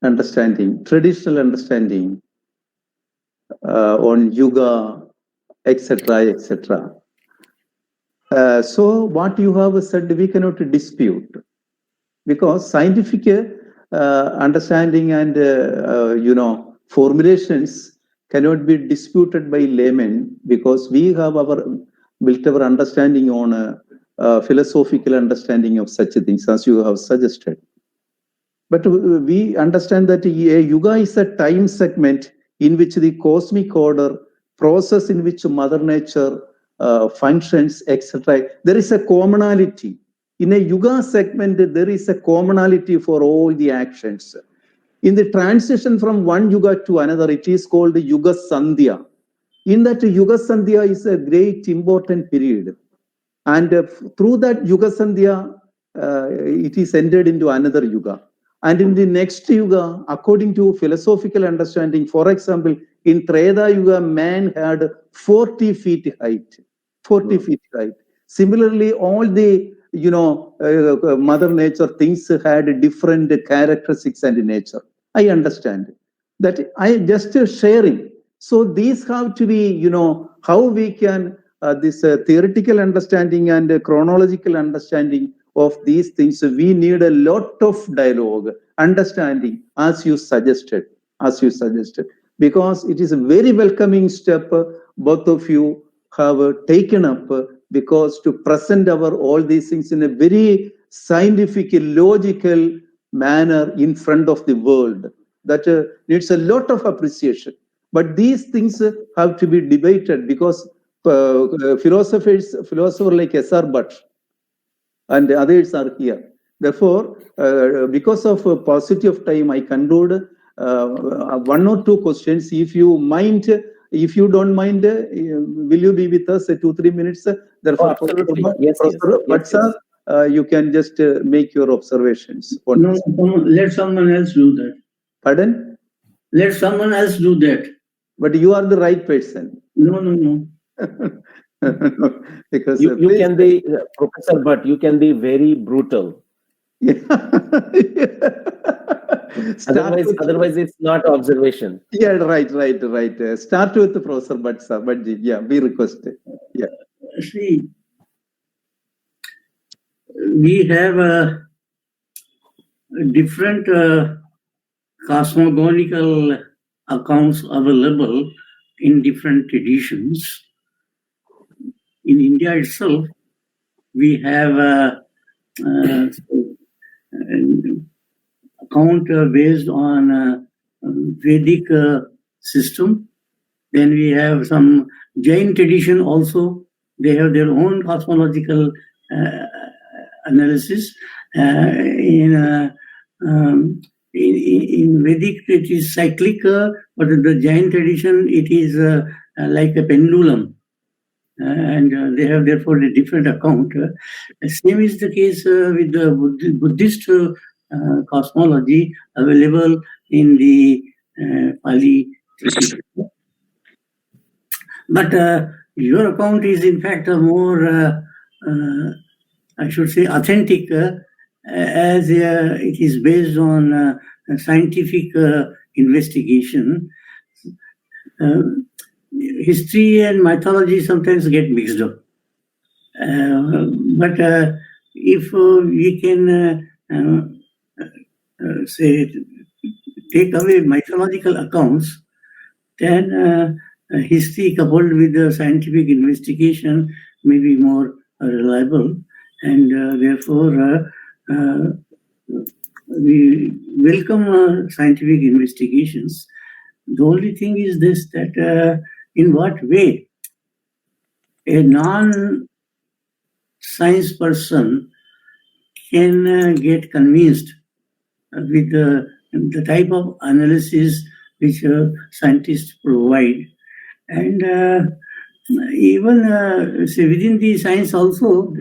understanding, traditional understanding on yuga, etc., etc. So what you have said, we cannot dispute, because scientific understanding and formulations cannot be disputed by laymen, because we have built our understanding on a philosophical understanding of such things, as you have suggested. But we understand that a yuga is a time segment in which the cosmic order, process in which Mother Nature functions, etc. There is a commonality. In a yuga segment, there is a commonality for all the actions. In the transition from one yuga to another, it is called the Yuga Sandhya. In that, Yuga Sandhya is a great important period. And through that Yuga Sandhya, it is entered into another yuga. And in the next yuga, according to philosophical understanding, for example, in Treta Yuga, man had 40 feet height. 40 feet height. Similarly, all the Mother Nature things had different characteristics and nature. I understand that. I just sharing. So these have to be, how we can this theoretical understanding and chronological understanding of these things. We need a lot of dialogue, understanding, as you suggested, because it is a very welcoming step both of you have taken up, because to present all these things in a very scientific, logical manner in front of the world, that needs a lot of appreciation. But these things have to be debated, because philosophers like S.R. Bhatt and others are here. Therefore, because of paucity of time, I conclude 1 or 2 questions. If you don't mind, will you be with us 2-3 minutes? Therefore, absolutely. Yes, you can just make your observations. No, let someone else do that. Pardon? Let someone else do that. But you are the right person. No. Because You can be, Professor, but you can be very brutal. yeah. Start with- Otherwise, it's not observation. yeah, right. Start with Professor Bhatji. Yeah, we request. Yeah. See, we have different cosmogonical accounts available in different traditions. In India itself, we have an account based on Vedic system. Then we have some Jain tradition also. They have their own cosmological analysis. In Vedic, it is cyclic, but in the Jain tradition, it is like a pendulum. And they have therefore a different account. Same is the case with the Buddhist cosmology available in the Pali tradition. But your account is in fact a more, I should say, authentic, as it is based on scientific investigation. History and mythology sometimes get mixed up. But if we can say take away mythological accounts, then history coupled with the scientific investigation may be more reliable, and therefore we welcome scientific investigations. The only thing is this, that in what way a non-science person can get convinced with the type of analysis which scientists provide. And even say within the science also,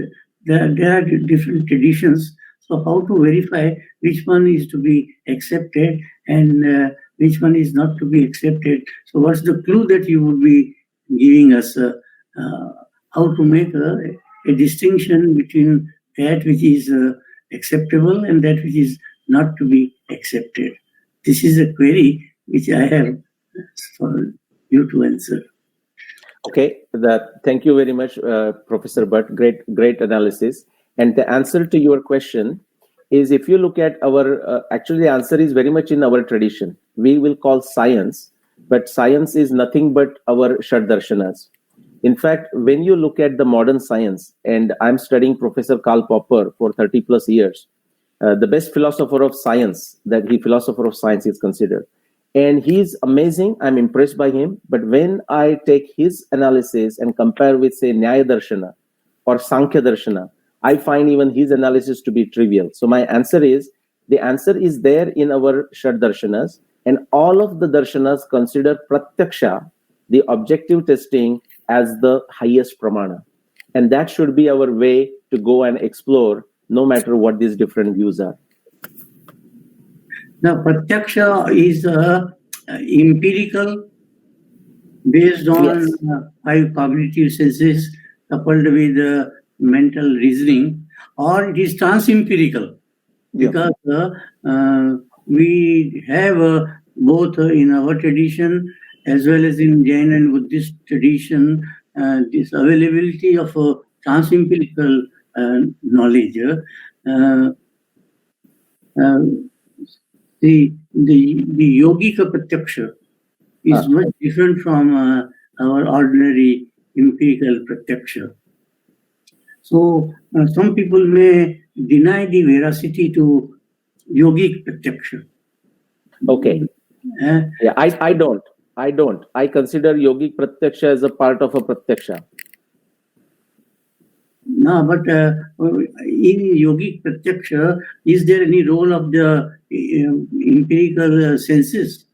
there are different traditions. So how to verify which one is to be accepted and which one is not to be accepted? So what's the clue that you would be giving us? How to make a distinction between that which is acceptable and that which is not to be accepted? This is a query which I have for you to answer. Okay, thank you very much, Professor Bhatt. Great analysis. And the answer to your question is, if you look at our, actually the answer is very much in our tradition. We will call science, but science is nothing but our Shad Darshanas. In fact, when you look at the modern science, and I'm studying Professor Karl Popper for 30 plus years, the best philosopher of science, philosopher of science is considered. And he's amazing. I'm impressed by him. But when I take his analysis and compare with, say, Nyaya Darshana or Sankhya Darshana, I find even his analysis to be trivial. So my answer is, the answer is there in our Shad Darshanas, and all of the Darshanas consider Pratyaksha, the objective testing, as the highest pramana. And that should be our way to go and explore, no matter what these different views are. Now, Pratyaksha is empirical, based on five cognitive senses coupled with mental reasoning, or it is trans-empirical, because we have both in our tradition as well as in Jain and Buddhist tradition this availability of trans-empirical knowledge. The Yogika Pratyaksha is much different from our ordinary empirical Pratyaksha. So some people may deny the veracity to Yogic Pratyaksha. Okay. Yeah, I don't. I consider Yogic Pratyaksha as a part of a Pratyaksha. No, but in Yogic Pratyaksha, is there any role of the empirical senses?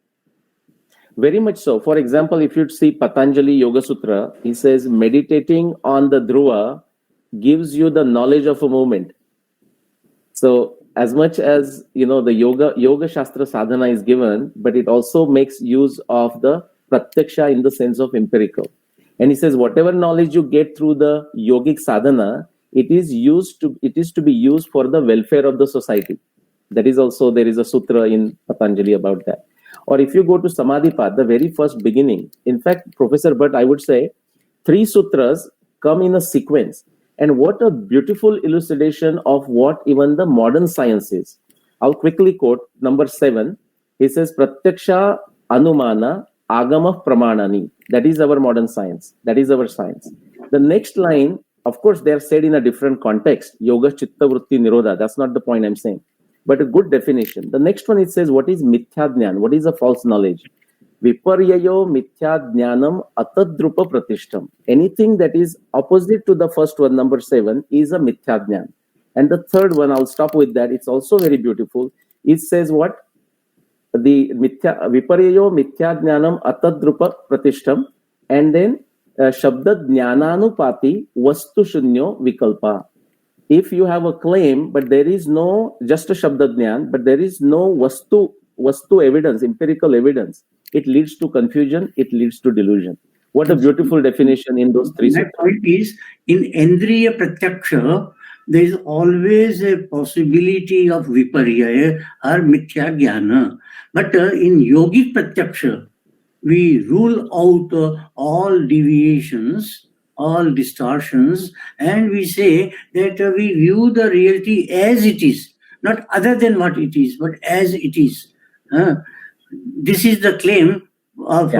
Very much so. For example, if you see Patanjali Yoga Sutra, he says meditating on the Dhruva gives you the knowledge of a moment. So as much as, the yoga shastra sadhana is given, but it also makes use of the Pratyaksha in the sense of empirical. And he says, whatever knowledge you get through the yogic sadhana, it is to be used for the welfare of the society. That is also, there is a sutra in Patanjali about that. Or if you go to Samadhipat, the very first beginning, in fact, Professor Bhatt, I would say 3 sutras come in a sequence. And what a beautiful elucidation of what even the modern science is. I'll quickly quote number 7. He says, Pratyaksha Anumana Agama Pramanani. That is our modern science. That is our science. The next line, of course, they are said in a different context. Yoga Chitta Vritti Nirodha. That's not the point I'm saying. But a good definition. The next one, it says, what is Mithya Jnana? What is a false knowledge? Viparyayo Mithya Jnanam Atadrupa Pratishtam. Anything that is opposite to the first one, number 7, is a Mithya Jnana. And the third one, I'll stop with that. It's also very beautiful. It says what? The Viparyayo Mithya Jnanam Atadrupa Pratishtam. And then Shabda Jnananupati Vastu Shunyo Vikalpa. If you have a claim, but there is no just a Shabda Jnan, but there is no Vastu evidence, empirical evidence, it leads to confusion, it leads to delusion. What a beautiful definition in those 3 My point is, in Indriya Pratyaksha, there is always a possibility of Viparyaya or Mithya Jnana. But in Yogic Pratyaksha, we rule out all deviations, all distortions, and we say that we view the reality as it is, not other than what it is, but as it is. This is the claim of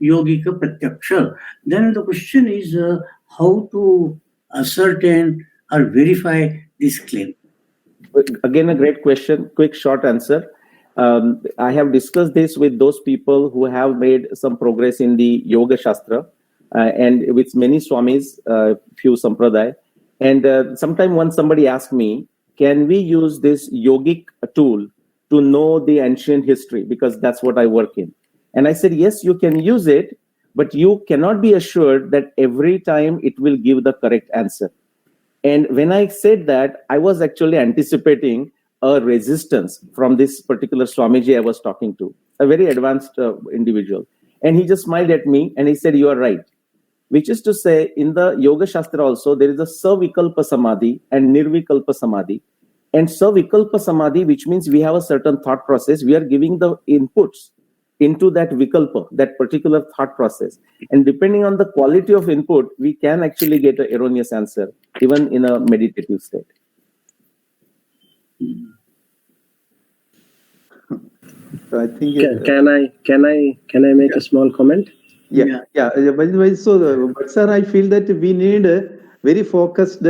Yogika Pratyaksha. Then the question is how to ascertain or verify this claim. Again, a great question, quick short answer. I have discussed this with those people who have made some progress in the Yoga Shastra and with many Swamis, few Sampradaya. And sometime once somebody asked me, can we use this yogic tool to know the ancient history? Because that's what I work in. And I said, yes, you can use it, but you cannot be assured that every time it will give the correct answer. And when I said that, I was actually anticipating a resistance from this particular Swamiji I was talking to, a very advanced individual. And he just smiled at me and he said, you are right. Which is to say, in the Yoga Shastra also, there is a Savikalpa Samadhi and Nirvikalpa Samadhi. And Savikalpa Samadhi, which means we have a certain thought process, we are giving the inputs into that Vikalpa, that particular thought process. And depending on the quality of input, we can actually get an erroneous answer, even in a meditative state. So I think can I make a small comment? Yeah. By the way, so but sir, I feel that we need very focused.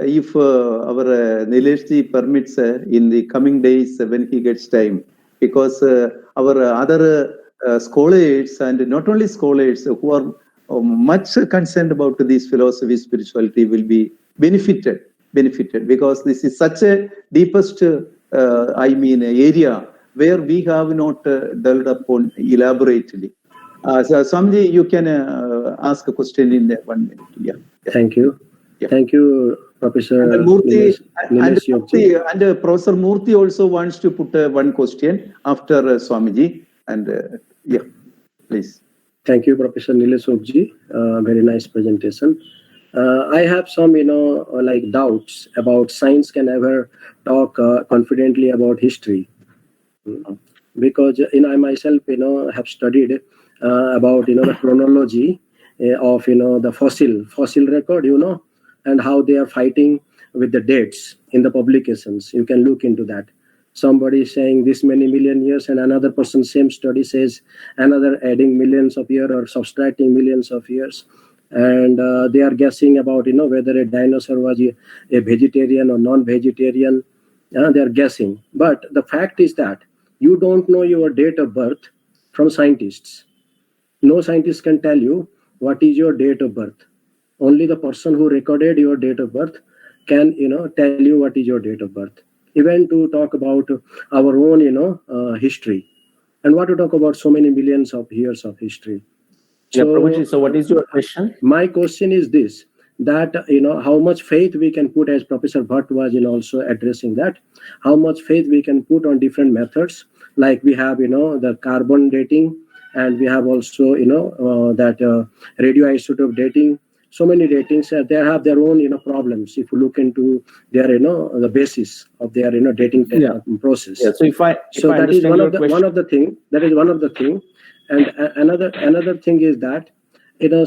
If our Nileshji permits in the coming days when he gets time, because our other scholars and not only scholars who are much concerned about this philosophy, spirituality will be benefited because this is such a deepest area where we have not delved upon elaborately. So Swamiji, you can ask a question in 1 minute. Yeah. Thank you. Yeah. Thank you, Professor Murthy, Nilesh. and Professor Murthy also wants to put one question after Swamiji. And yeah, please. Thank you, Professor Nilesh Yogji. Very nice presentation. I have some, like doubts about science can ever talk confidently about history. Because I myself, have studied about, the chronology of, the fossil record, and how they are fighting with the dates in the publications. You can look into that. Somebody is saying this many million years, and another person, same study says another adding millions of years or subtracting millions of years. And they are guessing about, whether a dinosaur was a vegetarian or non-vegetarian. They are guessing. But the fact is that you don't know your date of birth from scientists. No scientist can tell you what is your date of birth. Only the person who recorded your date of birth can, tell you what is your date of birth. Even to talk about our own, history. And what to talk about so many millions of years of history. Yeah, Prabhuji, so what is your question? My question is this, that, how much faith we can put, as Professor Bhatt was also addressing that, how much faith we can put on different methods. Like we have, the carbon dating, and we have also that radioisotope dating. So many datings they have their own problems. If you look into their the basis of their dating process. Yeah. So if I that is understand one your of the question, one of the thing. That is one of the thing, and another thing is that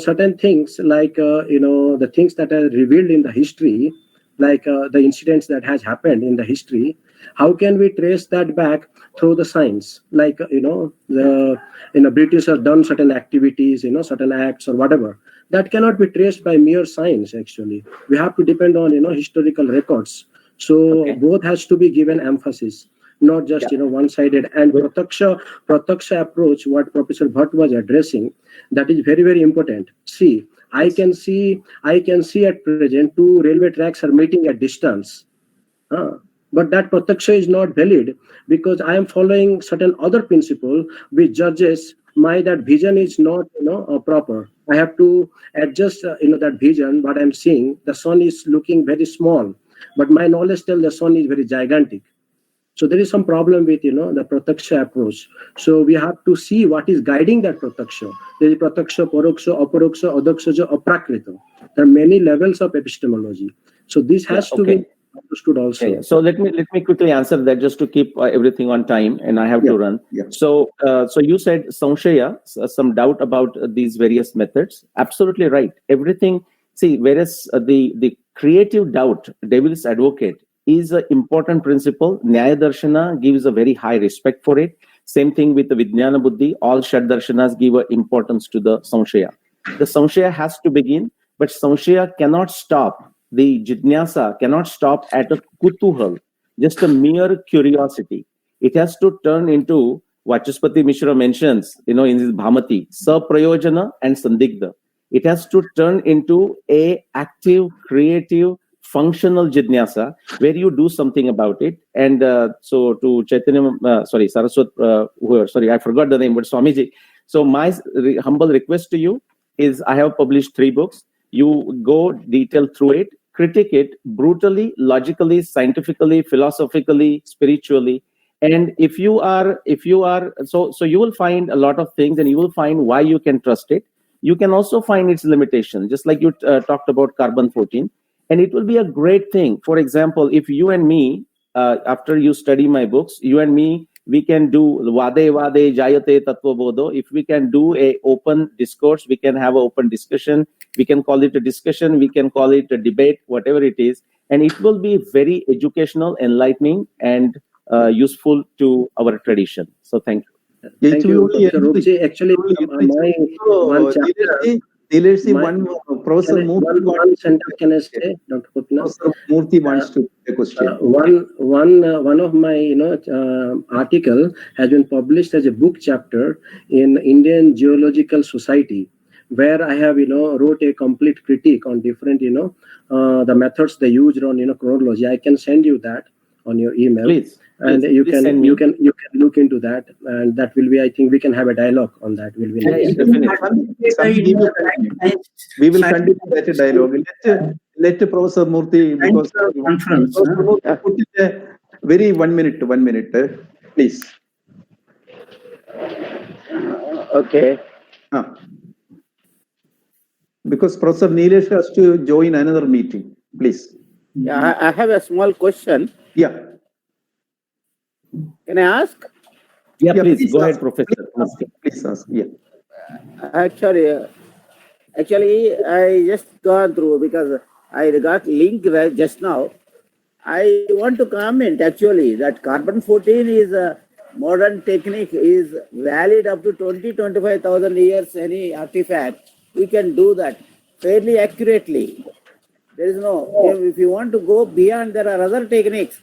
certain things like the things that are revealed in the history, like the incidents that has happened in the history. How can we trace that back through the science? Like the British have done certain activities, certain acts or whatever. That cannot be traced by mere science. Actually, we have to depend on historical records. So Okay. both has to be given emphasis, not just one-sided. And prataksha approach, what Professor Bhatt was addressing, that is very, very important. See, I can see at present two railway tracks are meeting at distance. But that prataksha is not valid because I am following certain other principle which judges my that vision is not proper. I have to adjust that vision. What I'm seeing, the sun is looking very small, but my knowledge tells the sun is very gigantic. So there is some problem with the prataksha approach. So we have to see what is guiding that prataksha. There is prataksha, paroksha, aparoksha, adaksha, aprakrita. There are many levels of epistemology. So this has to be understood also. Yeah. So let me quickly answer that just to keep everything on time, and I have to run. Yeah. So you said samshaya, some doubt about these various methods. Absolutely right. Everything. See, whereas the creative doubt, devil's advocate, is an important principle. Nyaya Darshana gives a very high respect for it. Same thing with the Vijnana Buddhi. All Shad Darshanas give a importance to the samshaya. The samshaya has to begin, but samshaya cannot stop. The jidnyasa cannot stop at a kutuhal, just a mere curiosity. It has to turn into what Vachaspati Mishra mentions, in his Bhamati, saprayojana and sandigdha. It has to turn into a active, creative, functional jidnyasa where you do something about it. And so to Chaitanya, Saraswat, I forgot the name, but Swamiji. So my humble request to you is, I have published 3 books. You go detail through it, critique it brutally, logically, scientifically, philosophically, spiritually. And if you are, so you will find a lot of things, and you will find why you can trust it. You can also find its limitation, just like you talked about carbon-14. And it will be a great thing. For example, if you and me, after you study my books, you and me, we can do vade jayate tattva bodho. If we can do a open discourse, we can have an open discussion. We can call it a discussion. We can call it a debate, whatever it is. And it will be very educational, enlightening, and useful to our tradition. So thank you. Thank you, Dr. Rupji. Actually, my one chapter. Professor Murthy, one sentence can I say, Dr. Putna? Professor Murthy wants to take a question. One of my article has been published as a book chapter in Indian Geological Society, where I have wrote a complete critique on different the methods they used on chronology. I can send you that on your email. Please. And you can look into that, and that will be, I think we can have a dialogue on that. Will be nice. We will continue that dialogue. Let Professor Murthy, because conference, put it very 1 minute, please. Okay. Because Professor Nilesh has to join another meeting, please. Yeah, I have a small question. Yeah. Can I ask? Yeah, please go ask. ahead, Professor. Please ask. Yeah. Actually, I just gone through because I got link just now. I want to comment actually that carbon-14 is a modern technique, is valid up to 25,000 years. Any artifact, we can do that fairly accurately. There is no, if you want to go beyond, there are other techniques.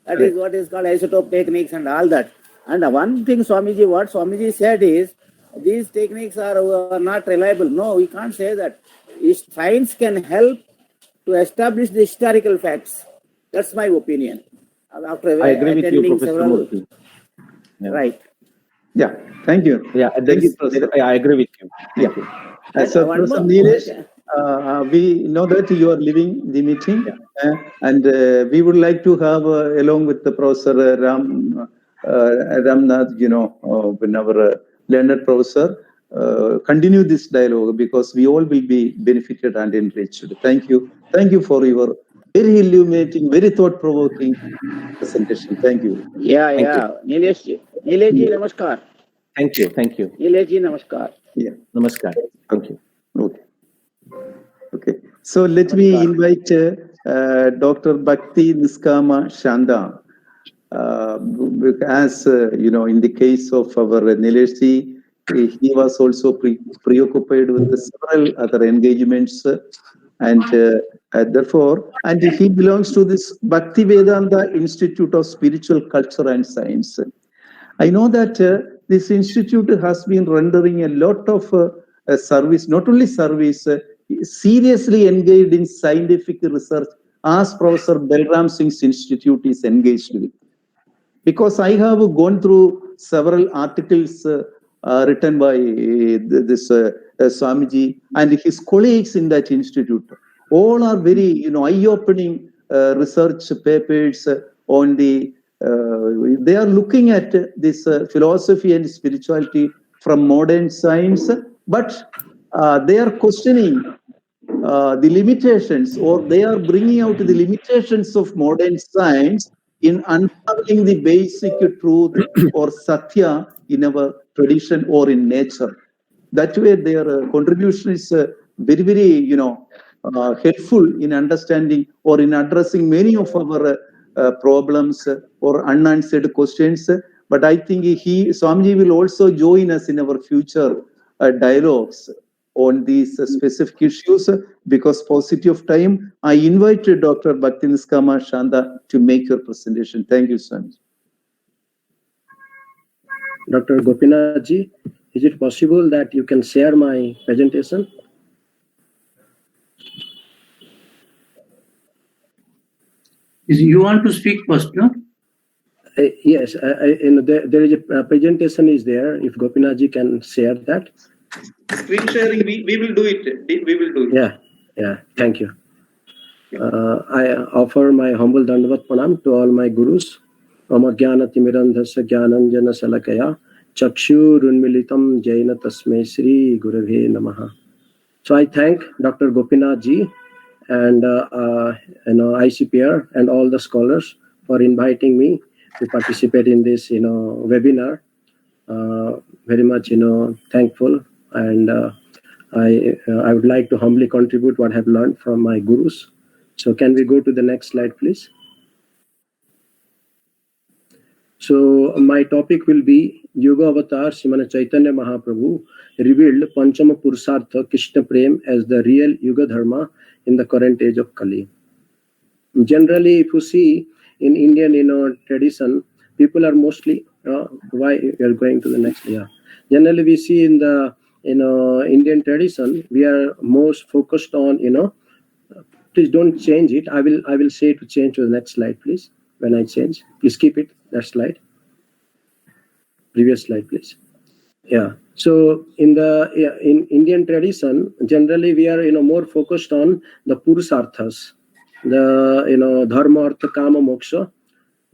That is what is called isotope techniques and all that. And one thing what Swamiji said is, these techniques are not reliable. No, we can't say that. Science can help to establish the historical facts. That's my opinion. After I agree with you, Professor Murthy. Yeah. Right. Yeah, thank you. Yeah, I agree with you. Thank you. So, Professor Nilesh, we know that you are leaving the meeting, and we would like to have, along with the Professor Ramnath, our learned professor, continue this dialogue because we all will be benefited and enriched. Thank you. Thank you for your very illuminating, very thought-provoking presentation. Thank you. Yeah, Thank yeah. Nilesh ji, namaskar. Thank you. Thank you. Nilesh ji, namaskar. Yeah. Namaskar. Thank you. Okay. Okay. So let me invite Dr. Bhakti Niskama Shanda. As you know, in the case of our Nilesh, he was also preoccupied with several other engagements, and therefore, and he belongs to this Bhakti Vedanta Institute of Spiritual Culture and Science. I know that this institute has been rendering a lot of service, not only service, seriously engaged in scientific research as Professor Balram Singh's institute is engaged with. Because I have gone through several articles written by this Swamiji and his colleagues in that institute. All are very, eye-opening research papers on the. They are looking at this philosophy and spirituality from modern science, but they are questioning the limitations, or they are bringing out the limitations of modern science in unraveling the basic truth or satya in our tradition or in nature. That way, their contribution is very, very, helpful in understanding or in addressing many of our problems or unanswered questions. But I think Swamiji will also join us in our future dialogues on these specific issues. Because paucity of time, I invite Dr. Bhakti Niskama Shanda to make your presentation. Thank you, Swamiji. Dr. Gopinath ji, is it possible that you can share my presentation? You want to speak first, no? Yes, there is a presentation is there. If Gopinath ji can share that. Screen sharing, we will do it. We will do it. Yeah. Thank you. I offer my humble dandavat pranam to all my gurus. Amagyanati mirandhasya jnananjana salakaya chakshu runmilitam jaina tasmai Sri Gurave Namaha. So I thank Dr. Gopinath ji and ICPR and all the scholars for inviting me to participate in this webinar. Very much thankful, and I would like to humbly contribute what I have learned from my gurus. So can we go to the next slide, please? So my topic will be Yoga Avatar Srimad Chaitanya Mahaprabhu revealed Panchama Purusartha Krishna Prem as the real Yuga Dharma in the current age of Kali. Generally, if you see in Indian tradition, people are mostly why we are going to the next. Generally, we see in the Indian tradition, we are most focused on please don't change it. I will say to change to the next slide, please. When I change, please keep it, that slide. Previous slide, please. So in Indian tradition, generally we are more focused on the Purusarthas, the Dharma, Artha, Kama, Moksha.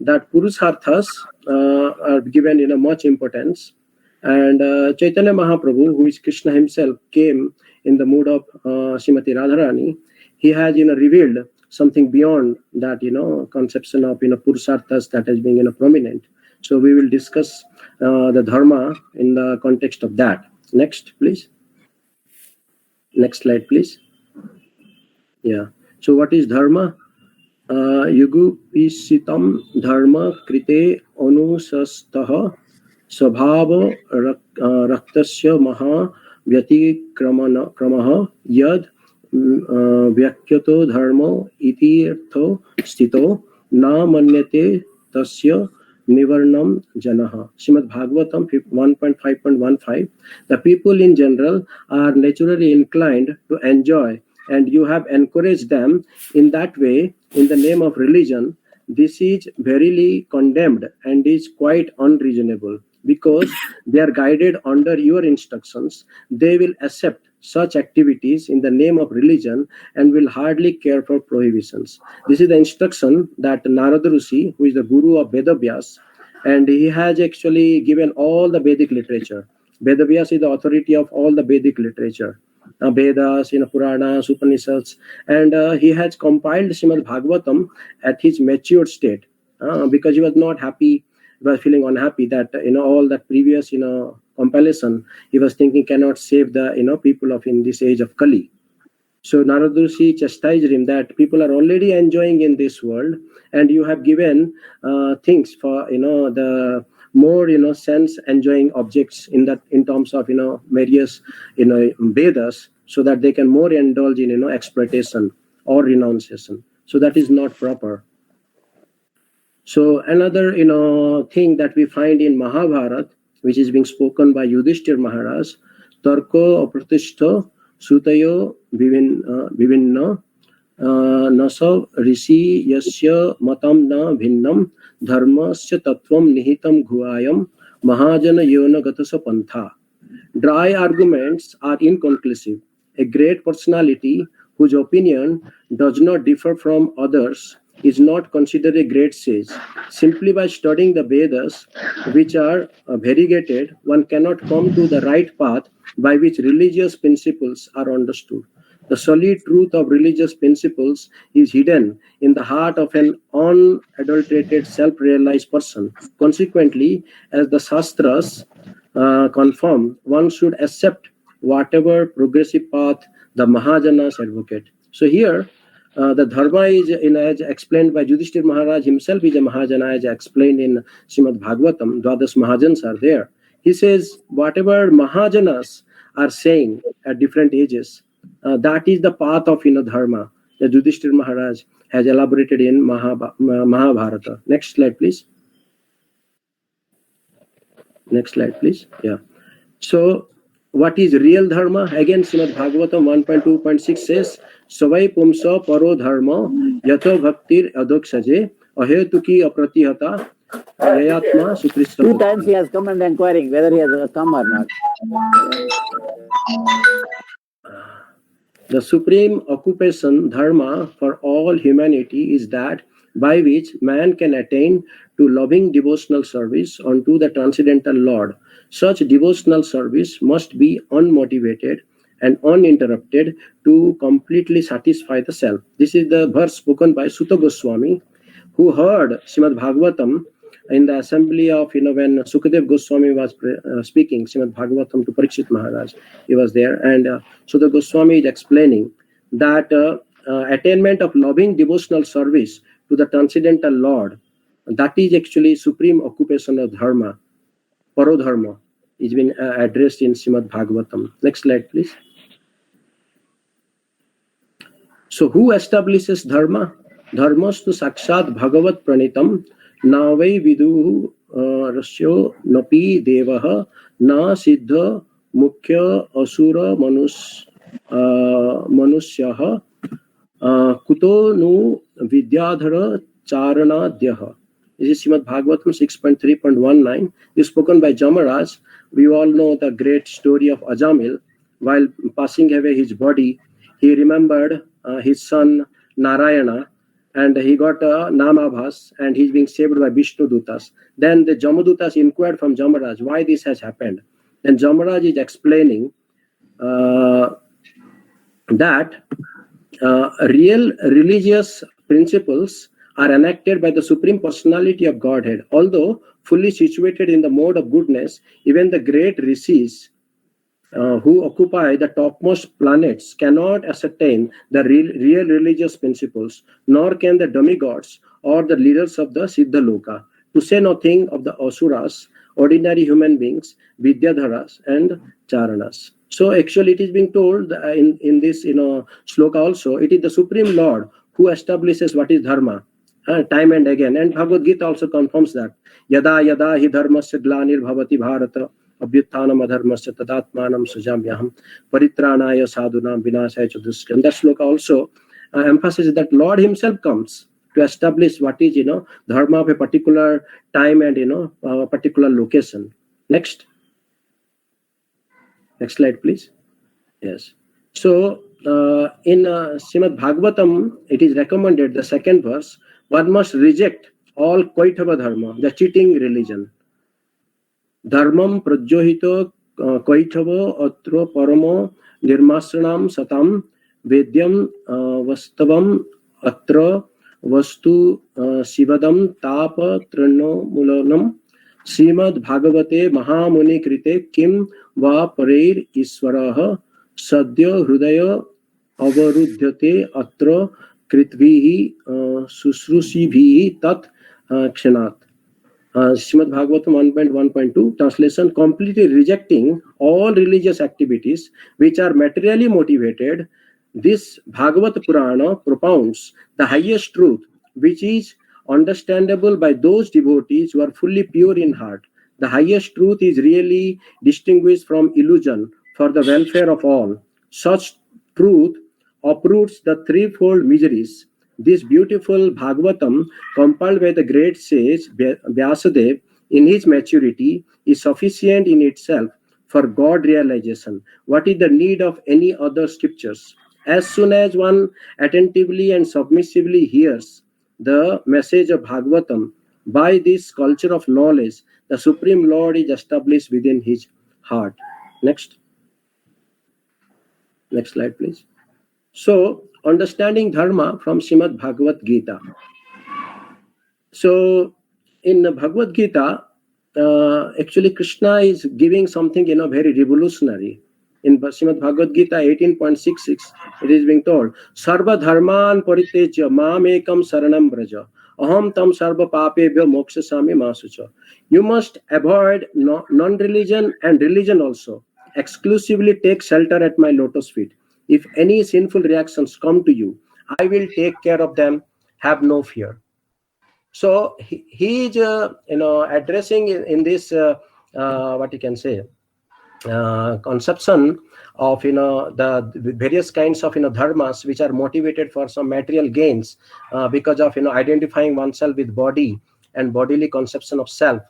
That Purusarthas are given much importance. And Chaitanya Mahaprabhu, who is Krishna himself, came in the mood of Srimati Radharani. He has revealed something beyond that conception of Purusarthas that has been prominent. So we will discuss the Dharma in the context of that. Next, please. Next slide, please. So what is Dharma? Yugupisitam Dharma Krite Anusastah Svabhava Raktasya Maha Vyatikramaha Yad Vyakyato Dharma Iti Artho Stito Na Manyate Tasya Nivarnam Janaha. Srimad Bhagavatam 1.5.15. The people in general are naturally inclined to enjoy, and you have encouraged them in that way in the name of religion. This is verily condemned and is quite unreasonable, because they are guided under your instructions. They will accept such activities in the name of religion and will hardly care for prohibitions. This is the instruction that Narada Rishi, who is the guru of Vedavyas, and he has actually given all the Vedic literature. Vedavyas is the authority of all the Vedic literature, Vedas, Puranas, Upanishads, and he has compiled Srimad Bhagavatam at his matured state, because he was not happy, he was feeling unhappy that all that previous compilation, he was thinking cannot save the people of in this age of Kali. So Narada Rishi chastised him that people are already enjoying in this world, and you have given things for the more sense enjoying objects in terms of various Vedas, so that they can more indulge in exploitation or renunciation. So that is not proper. So another thing that we find in Mahabharata, which is being spoken by Yudhishthir Maharaj, Tarko apratishta sutayo vivinna nasav rishi yasya matam na bhinnam dharmasya tattvam nihitam guayam mahajana yona gatasa pantha. Dry arguments are inconclusive. A great personality whose opinion does not differ from others is not considered a great sage. Simply by studying the Vedas, which are variegated, one cannot come to the right path by which religious principles are understood. The solid truth of religious principles is hidden in the heart of an unadulterated, self-realized person. Consequently, as the Shastras confirm, one should accept whatever progressive path the Mahajanas advocate. So here, the dharma is as explained by Yudhishthir Maharaj himself is a Mahajana, as explained in Srimad Bhagavatam. Dvadas Mahajans are there. He says whatever Mahajanas are saying at different ages, that is the path of dharma that Yudhishthir Maharaj has elaborated in Mahabharata. Next slide, please. Next slide, please. Yeah. So what is real dharma? Again, Srimad Bhagavatam 1.2.6 says, Savai pumsa paro dharma yatha bhaktir adoksaje ahetuki apratihata yayatma sukrista. 2 times he has come and inquiring whether he has come or not. The supreme occupation, dharma, for all humanity is that by which man can attain to loving devotional service unto the transcendental Lord. Such devotional service must be unmotivated and uninterrupted to completely satisfy the self. This is the verse spoken by Sutta Goswami, who heard Srimad Bhagavatam in the assembly of, when Sukadev Goswami was speaking Srimad Bhagavatam to Parikshit Maharaj. He was there, and Sutta Goswami is explaining that attainment of loving devotional service to the transcendental Lord, that is actually supreme occupation of dharma. Parodharma is being addressed in Srimad Bhagavatam. Next slide, please. So who establishes dharma? Dharmastu sakshat bhagavat pranitam navai viduhu rasyo napi devaha na siddha mukhya asura manusyaha kuto nu vidyadhara charanadyaha. This is Srimad Bhagavatam 6.3.19. This is spoken by Jamaraj. We all know the great story of Ajamil. While passing away his body, he remembered his son Narayana, and he got a Namabhas, and he's being saved by Vishnu Dutas. Then the Jamadutas inquired from Jamaraj why this has happened. Then Jamaraj is explaining that real religious principles are enacted by the Supreme Personality of Godhead. Although fully situated in the mode of goodness, even the great rishis who occupy the topmost planets cannot ascertain the real religious principles, nor can the demigods or the leaders of the Siddha Loka, to say nothing of the Asuras, ordinary human beings, Vidyadharas and Charanas. So actually it is being told in this sloka also, it is the Supreme Lord who establishes what is dharma. Time and again, and Bhagavad Gita also confirms that yada yada hi dharmasya glanir bhavati bharata abhyuttanam adharmasya tadatmanam sujamyaham paritranaya sadhunam vinasaya cha dushkam. That sloka also emphasizes that Lord himself comes to establish what is dharma of a particular time and a particular location. Next slide, please. Yes. So in Srimad Bhagavatam, it is recommended, the second verse, one must reject all Kaitava dharma, the cheating religion. Dharmam prajyohito Kaithava atra paramo nirmasranam satam vedyam vastavam atra vastu shivadam tapa trano mulanam Srimad Bhagavate Mahamuni Krite Kim Va Pareir Iswarah Sadya Hrudaya Avarudhyate Atra Kritvihi Susrusibhihi Tat Kshanat. Srimad Bhagavatam 1.1.2 translation: completely rejecting all religious activities which are materially motivated, this Bhagavad Purana propounds the highest truth, which is understandable by those devotees who are fully pure in heart. The highest truth is really distinguished from illusion for the welfare of all. Such truth uproots the threefold miseries. This beautiful Bhagavatam, compiled by the great sage Vyasadeva in his maturity, is sufficient in itself for God realization. What is the need of any other scriptures? As soon as one attentively and submissively hears the message of Bhagavatam, by this culture of knowledge, the Supreme Lord is established within his heart. Next slide, please. So, understanding dharma from Srimad Bhagavad Gita. So, in Bhagavad Gita, actually Krishna is giving something very revolutionary. In Srimad Bhagavad Gita 18.66, it is being told, Sarva dharman paritejya mam ekam saranam braja aham tam sarva papebhyo mokshasami masucha. You must avoid non-religion and religion also. Exclusively take shelter at my lotus feet. If any sinful reactions come to you, I will take care of them. Have no fear. So he is addressing in this what you can say conception of the various kinds of dharmas which are motivated for some material gains because of identifying oneself with body and bodily conception of self.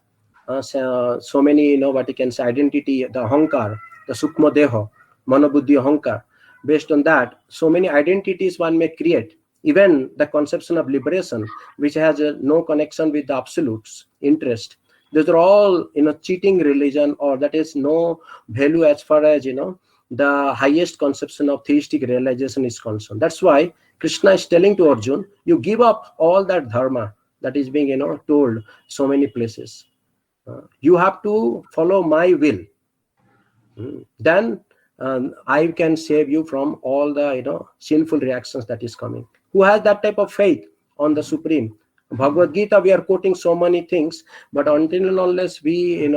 So many what you can say identity, the ahankar, the sukma deha, manobuddhi ahankar. Based on that, so many identities one may create. Even the conception of liberation, which has no connection with the absolutes interest, those are all cheating religion, or that is no value as far as the highest conception of theistic realization is concerned. That's why Krishna is telling to Arjun, you give up all that dharma that is being told so many places. You have to follow my will. Then I can save you from all the sinful reactions that is coming. Who has that type of faith on the Supreme? Bhagavad Gita, we are quoting so many things, but until and unless we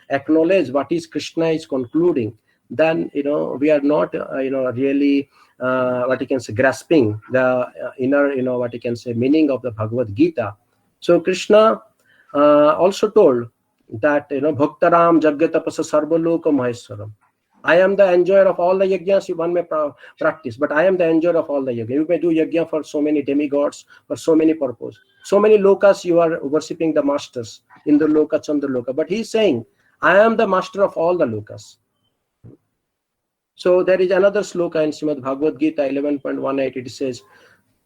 acknowledge what is Krishna is concluding, then we are not really what you can say grasping the inner what you can say meaning of the Bhagavad Gita. So Krishna also told that Bhaktaram Jagyatapasa Sarvaloka Maheswaram. I am the enjoyer of all the yajnas one may practice, but I am the enjoyer of all the yajna. You may do yajna for so many demigods, for so many purposes. So many lokas you are worshipping the masters in the loka, Chandra-loka. But he is saying, I am the master of all the lokas. So there is another sloka in Srimad Bhagavad Gita 11.18. It says,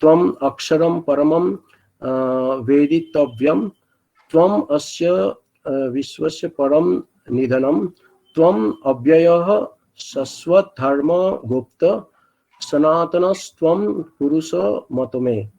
Tvam aksharam paramam veditavyam Tvam asya vishwasya param nidhanam Tvam avyayah saswat dharma gupta sanatanas tvam purusa matame.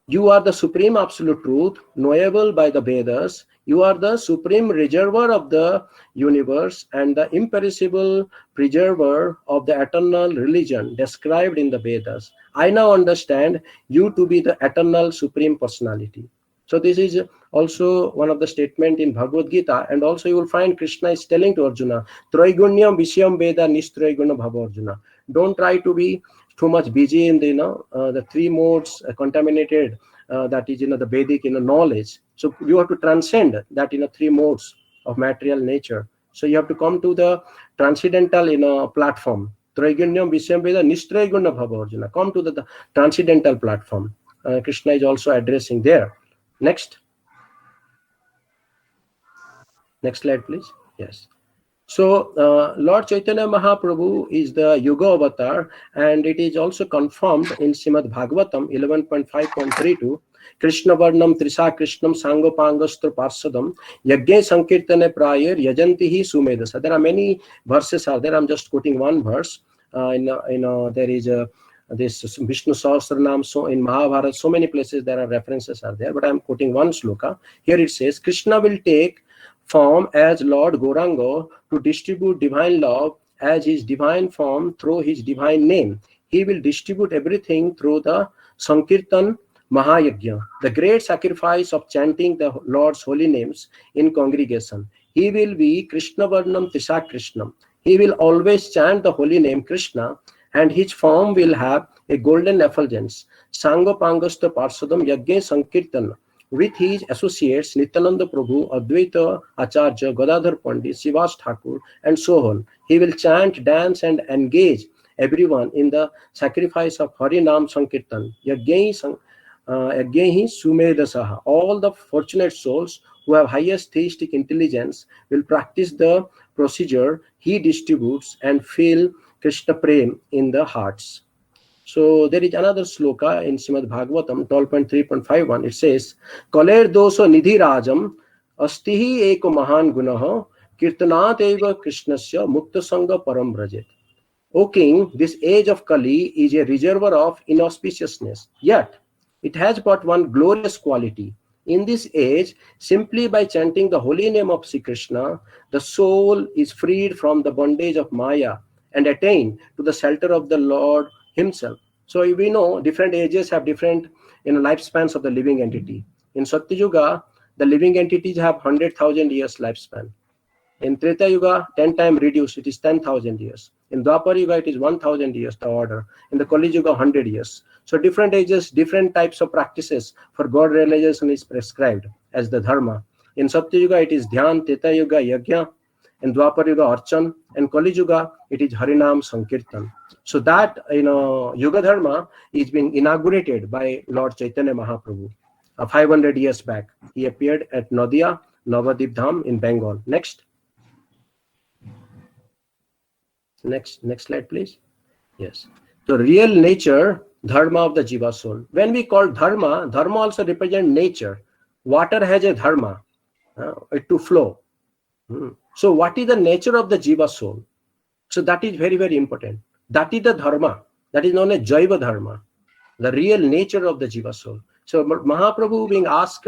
You are the supreme absolute truth, knowable by the Vedas. You are the supreme reservoir of the universe and the imperishable preserver of the eternal religion described in the Vedas. I now understand you to be the eternal supreme personality. So this is also one of the statement in Bhagavad Gita, and also you will find Krishna is telling to Arjuna, Traigunyam Vishyam Veda Nistraiguna Bhava Arjuna. Don't try to be too much busy in the three modes contaminated that is the Vedic knowledge. So you have to transcend that three modes of material nature. So you have to come to the transcendental platform. Traigunyam Vishyam Veda Nistraiguna Bhava Arjuna. Come to the transcendental platform. Krishna is also addressing there. Next slide, please. Yes. So Lord Chaitanya Mahaprabhu is the Yuga avatar, and it is also confirmed in Srimad Bhagavatam 11.5.32 Krishna Varnam Trisa Krishnam Sangopangastra Parsadam Yagye Sankirtane Prayer Yajantihi Sumedasa. There are many verses are there. I'm just quoting one verse. There is this Vishnu Sahasranam, so in Mahabharata, so many places there are references are there, but I'm quoting one sloka. Here it says, Krishna will take form as Lord Gauranga to distribute divine love as his divine form through his divine name. He will distribute everything through the Sankirtan Mahayagya, the great sacrifice of chanting the Lord's holy names in congregation. He will be Krishna Varnam Tisa Krishnam. He will always chant the holy name Krishna, and his form will have a golden effulgence. Sangopangasta Parsadam Yagya Sankirtan, with his associates Nityananda Prabhu, Advaita Acharya, Gadadhar Pandit, Srivas Thakur, and so on. He will chant, dance, and engage everyone in the sacrifice of Harinam Sankirtan. Yagyahi Sumedasaha. All the fortunate souls who have highest theistic intelligence will practice the procedure he distributes and feel Krishna Prem in the hearts. So there is another sloka in Srimad Bhagavatam 12.3.51. It says, Kaler doso nidhi rajam astihi eko mahan gunaha kirtanat eva krishnasya mukta sangha param brajet. O king, this age of Kali is a reservoir of inauspiciousness, yet it has but one glorious quality. In this age, simply by chanting the holy name of Sri Krishna, the soul is freed from the bondage of Maya and attain to the shelter of the Lord himself. So we know different ages have different lifespans of the living entity. In Satya Yuga, the living entities have 100,000 years lifespan. In Treta Yuga, 10 times reduced, it is 10,000 years. In Dwapar Yuga, it is 1,000 years, the order. In the Kali Yuga, 100 years. So different ages, different types of practices for God realization is prescribed as the dharma. In Satya Yuga, it is Dhyan, Treta Yuga, Yajna. In Dwapar Yuga, Archan. And Kali Yuga, it is Harinam Sankirtan. So that, Yuga Dharma is being inaugurated by Lord Chaitanya Mahaprabhu 500 years back. He appeared at Nadia, Navadip Dham in Bengal. Next slide, please. Yes. So real nature, dharma of the Jiva soul. When we call dharma, dharma also represents nature. Water has a dharma, it to flow. So what is the nature of the Jiva soul? So that is very, very important. That is the dharma. That is known as Jaiva dharma, the real nature of the Jiva soul. So Mahaprabhu being asked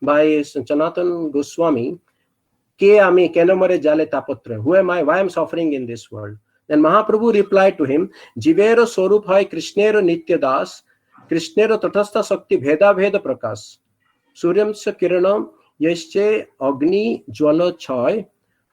by Sanatana Goswami, Ke ami kenamare jale tapatra. Who am I? Why am I suffering in this world? Then Mahaprabhu replied to him, Jivero Swarup hai Krishnero Nitya Das, Krishnero Tatastha Sakti Bheda Bheda Prakas, Suryam sa Kiranam Yasche Agni Jwala Chai,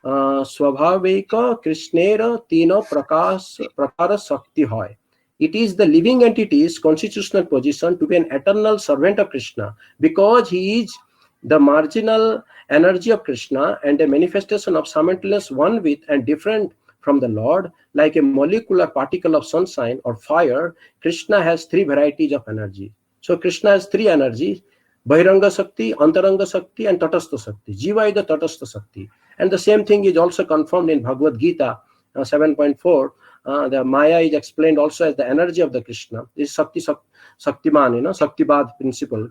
Swabhaveka Krishnera Tino Prakara Sakti Hai. It is the living entity's constitutional position to be an eternal servant of Krishna because he is the marginal energy of Krishna and a manifestation of simultaneous one with and different from the Lord. Like a molecular particle of sunshine or fire, Krishna has three varieties of energy. So Krishna has three energies, Bahiranga Sakti, Antaranga Sakti and Tatastha Sakti. Jiva is the Tatastha Sakti. And the same thing is also confirmed in Bhagavad Gita 7.4. The Maya is explained also as the energy of the Krishna. This is Saktiman, Saktibad principle.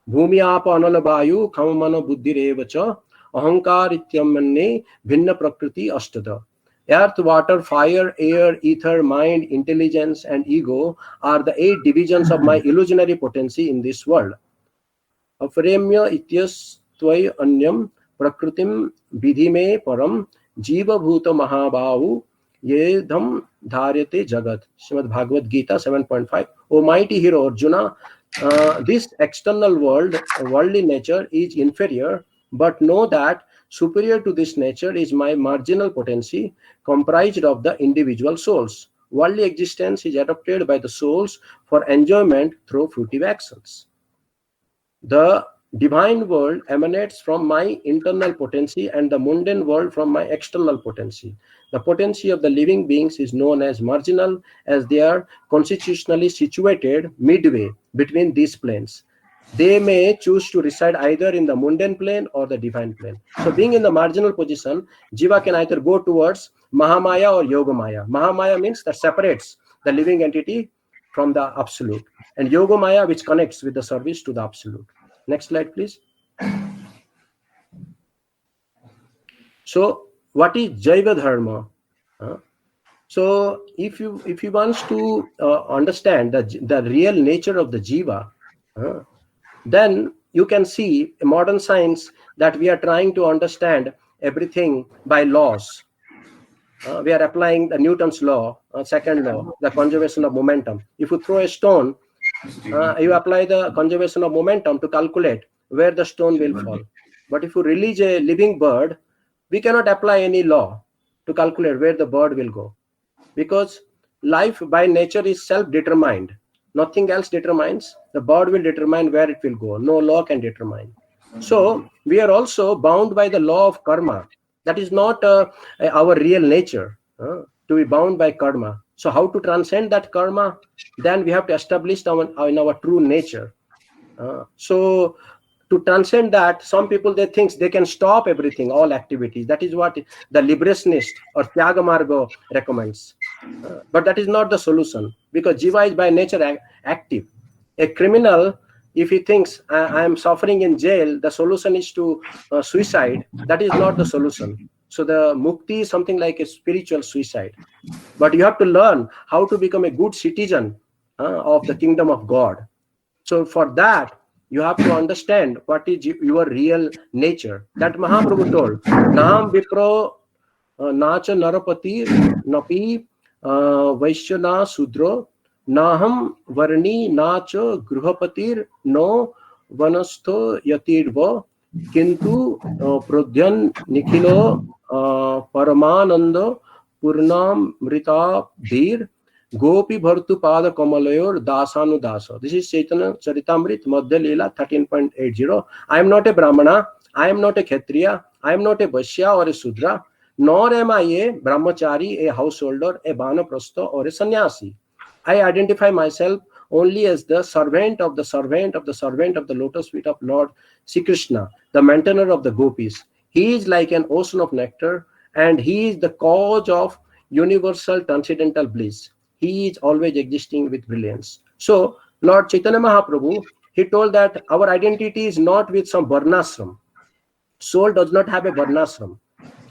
Bhumi apa anala vayu khamamana buddhi revacha ahankar ityamanne bhinna prakriti ashtada. Earth, water, fire, air, ether, mind, intelligence, and ego are the 8 divisions of my illusionary potency in this world. Aparemya ityastvai anyam prakritim vidhime param jiva bhuta mahabhavu yedham dharyate jagat. Srimad Bhagavad Gita 7.5. O mighty hero Arjuna, this external world, worldly nature is inferior, but know that superior to this nature is my marginal potency comprised of the individual souls. Worldly existence is adopted by the souls for enjoyment through fruitive actions. The divine world emanates from my internal potency and the mundane world from my external potency. The potency of the living beings is known as marginal as they are constitutionally situated midway between these planes. They may choose to reside either in the mundane plane or the divine plane. So being in the marginal position, Jiva can either go towards Mahamaya or Yogamaya. Mahamaya means that separates the living entity from the absolute, and Yogamaya, which connects with the service to the absolute. Next slide, please. So what is Jaiva Dharma? So if you want to understand the real nature of the jiva, then you can see in modern science that we are trying to understand everything by laws. We are applying the Newton's law, second law, the conservation of momentum. If you throw a stone, you apply the conservation of momentum to calculate where the stone will fall. But if you release a living bird, we cannot apply any law to calculate where the bird will go, because life by nature is self-determined. Nothing else determines. The bird will determine where it will go. No law can determine. So we are also bound by the law of karma. That is not our real nature, to be bound by karma. So how to transcend that karma? Then we have to establish our true nature. So to transcend that, some people, they think they can stop everything, all activities. That is what the liberationist or Tyaga Marga recommends. But that is not the solution, because jiva is by nature active. A criminal, if he thinks I am suffering in jail, the solution is to suicide. That is not the solution. So the mukti is something like a spiritual suicide. But you have to learn how to become a good citizen of the kingdom of God. So for that, you have to understand what is your real nature. That Mahaprabhu told, Naham Vipro Nacha Narapati Napi Vaishyana Sudro Naham Varni Nacha Gruhapatir No Vanastho Yatirva Kintu Prodhyan Nikhilo Paramananda Purnam Mrita Dhir Gopi Bhartu Pada Kamalayor Dasanu Dasa. This is Chaitanya Charitamrit Madhya Leela 13.80. I am not a Brahmana, I am not a Kshatriya, I am not a Vaishya or a Sudra, nor am I a Brahmachari, a householder, a Banaprastha or a Sannyasi. I identify myself only as the servant of the servant of the servant of the lotus feet of Lord Sri Krishna, the maintainer of the gopis. He is like an ocean of nectar, and he is the cause of universal transcendental bliss. He is always existing with brilliance. So Lord Chaitanya Mahaprabhu, he told that our identity is not with some varnashram. Soul does not have a varnashram.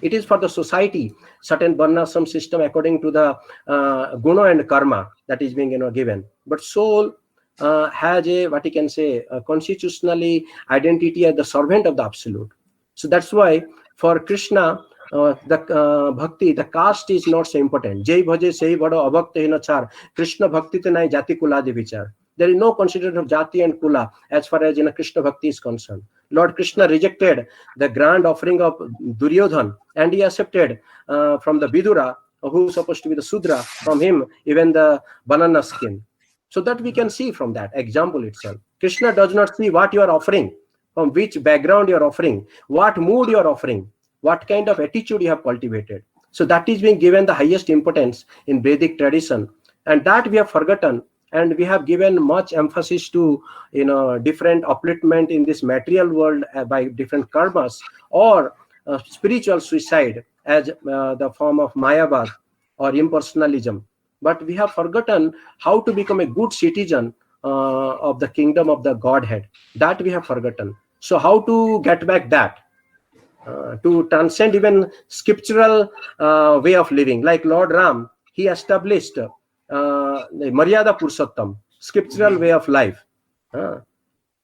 It is for the society, certain varnashram system according to the guna and karma that is being given. But soul has a, what you can say, a constitutionally identity as the servant of the absolute. So that's why for Krishna, the bhakti, the caste is not so important. Jai bhaje sei bado abhakta hina char. Krishna bhakti te nai jati kula de vichar. There is no consideration of jati and kula as far as Krishna bhakti is concerned. Lord Krishna rejected the grand offering of Duryodhan, and he accepted from the Vidura, who is supposed to be the Sudra, from him even the banana skin. So that we can see from that example itself. Krishna does not see what you are offering, from which background you are offering, what mood you are offering, what kind of attitude you have cultivated. So that is being given the highest importance in Vedic tradition, and that we have forgotten, and we have given much emphasis to different upliftment in this material world by different karmas, or spiritual suicide as the form of Mayavad or impersonalism. But we have forgotten how to become a good citizen of the kingdom of the Godhead. That we have forgotten. So how to get back that? To transcend even scriptural way of living, like Lord Ram, he established the Maryada Purushottam, scriptural way of life.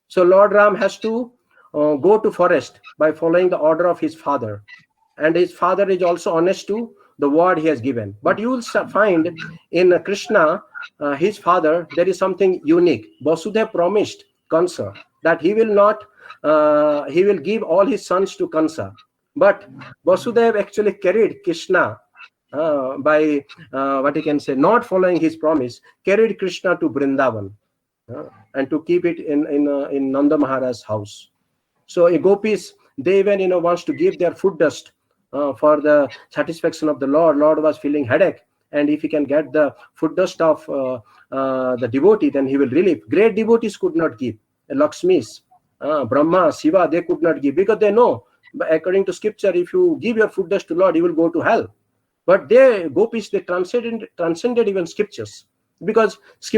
So Lord Ram has to go to forest by following the order of his father, and his father is also honest to the word he has given. But you will find in Krishna, his father, there is something unique. Vasudeva promised Kansa that he will not he will give all his sons to Kansa, but Vasudeva actually carried Krishna by what you can say, not following his promise, carried Krishna to Vrindavan and to keep it in Nanda Maharaj's house. So a gopis, they even wants to give their food dust for the satisfaction of the Lord. Lord was feeling headache, and if he can get the food dust of the devotee, then he will relieve. Great devotees could not give. Lakshmis, Brahma, Shiva, they could not give, because they know, according to scripture, if you give your food dust to Lord, you will go to hell. But they, gopis, they transcended even scriptures, because scripture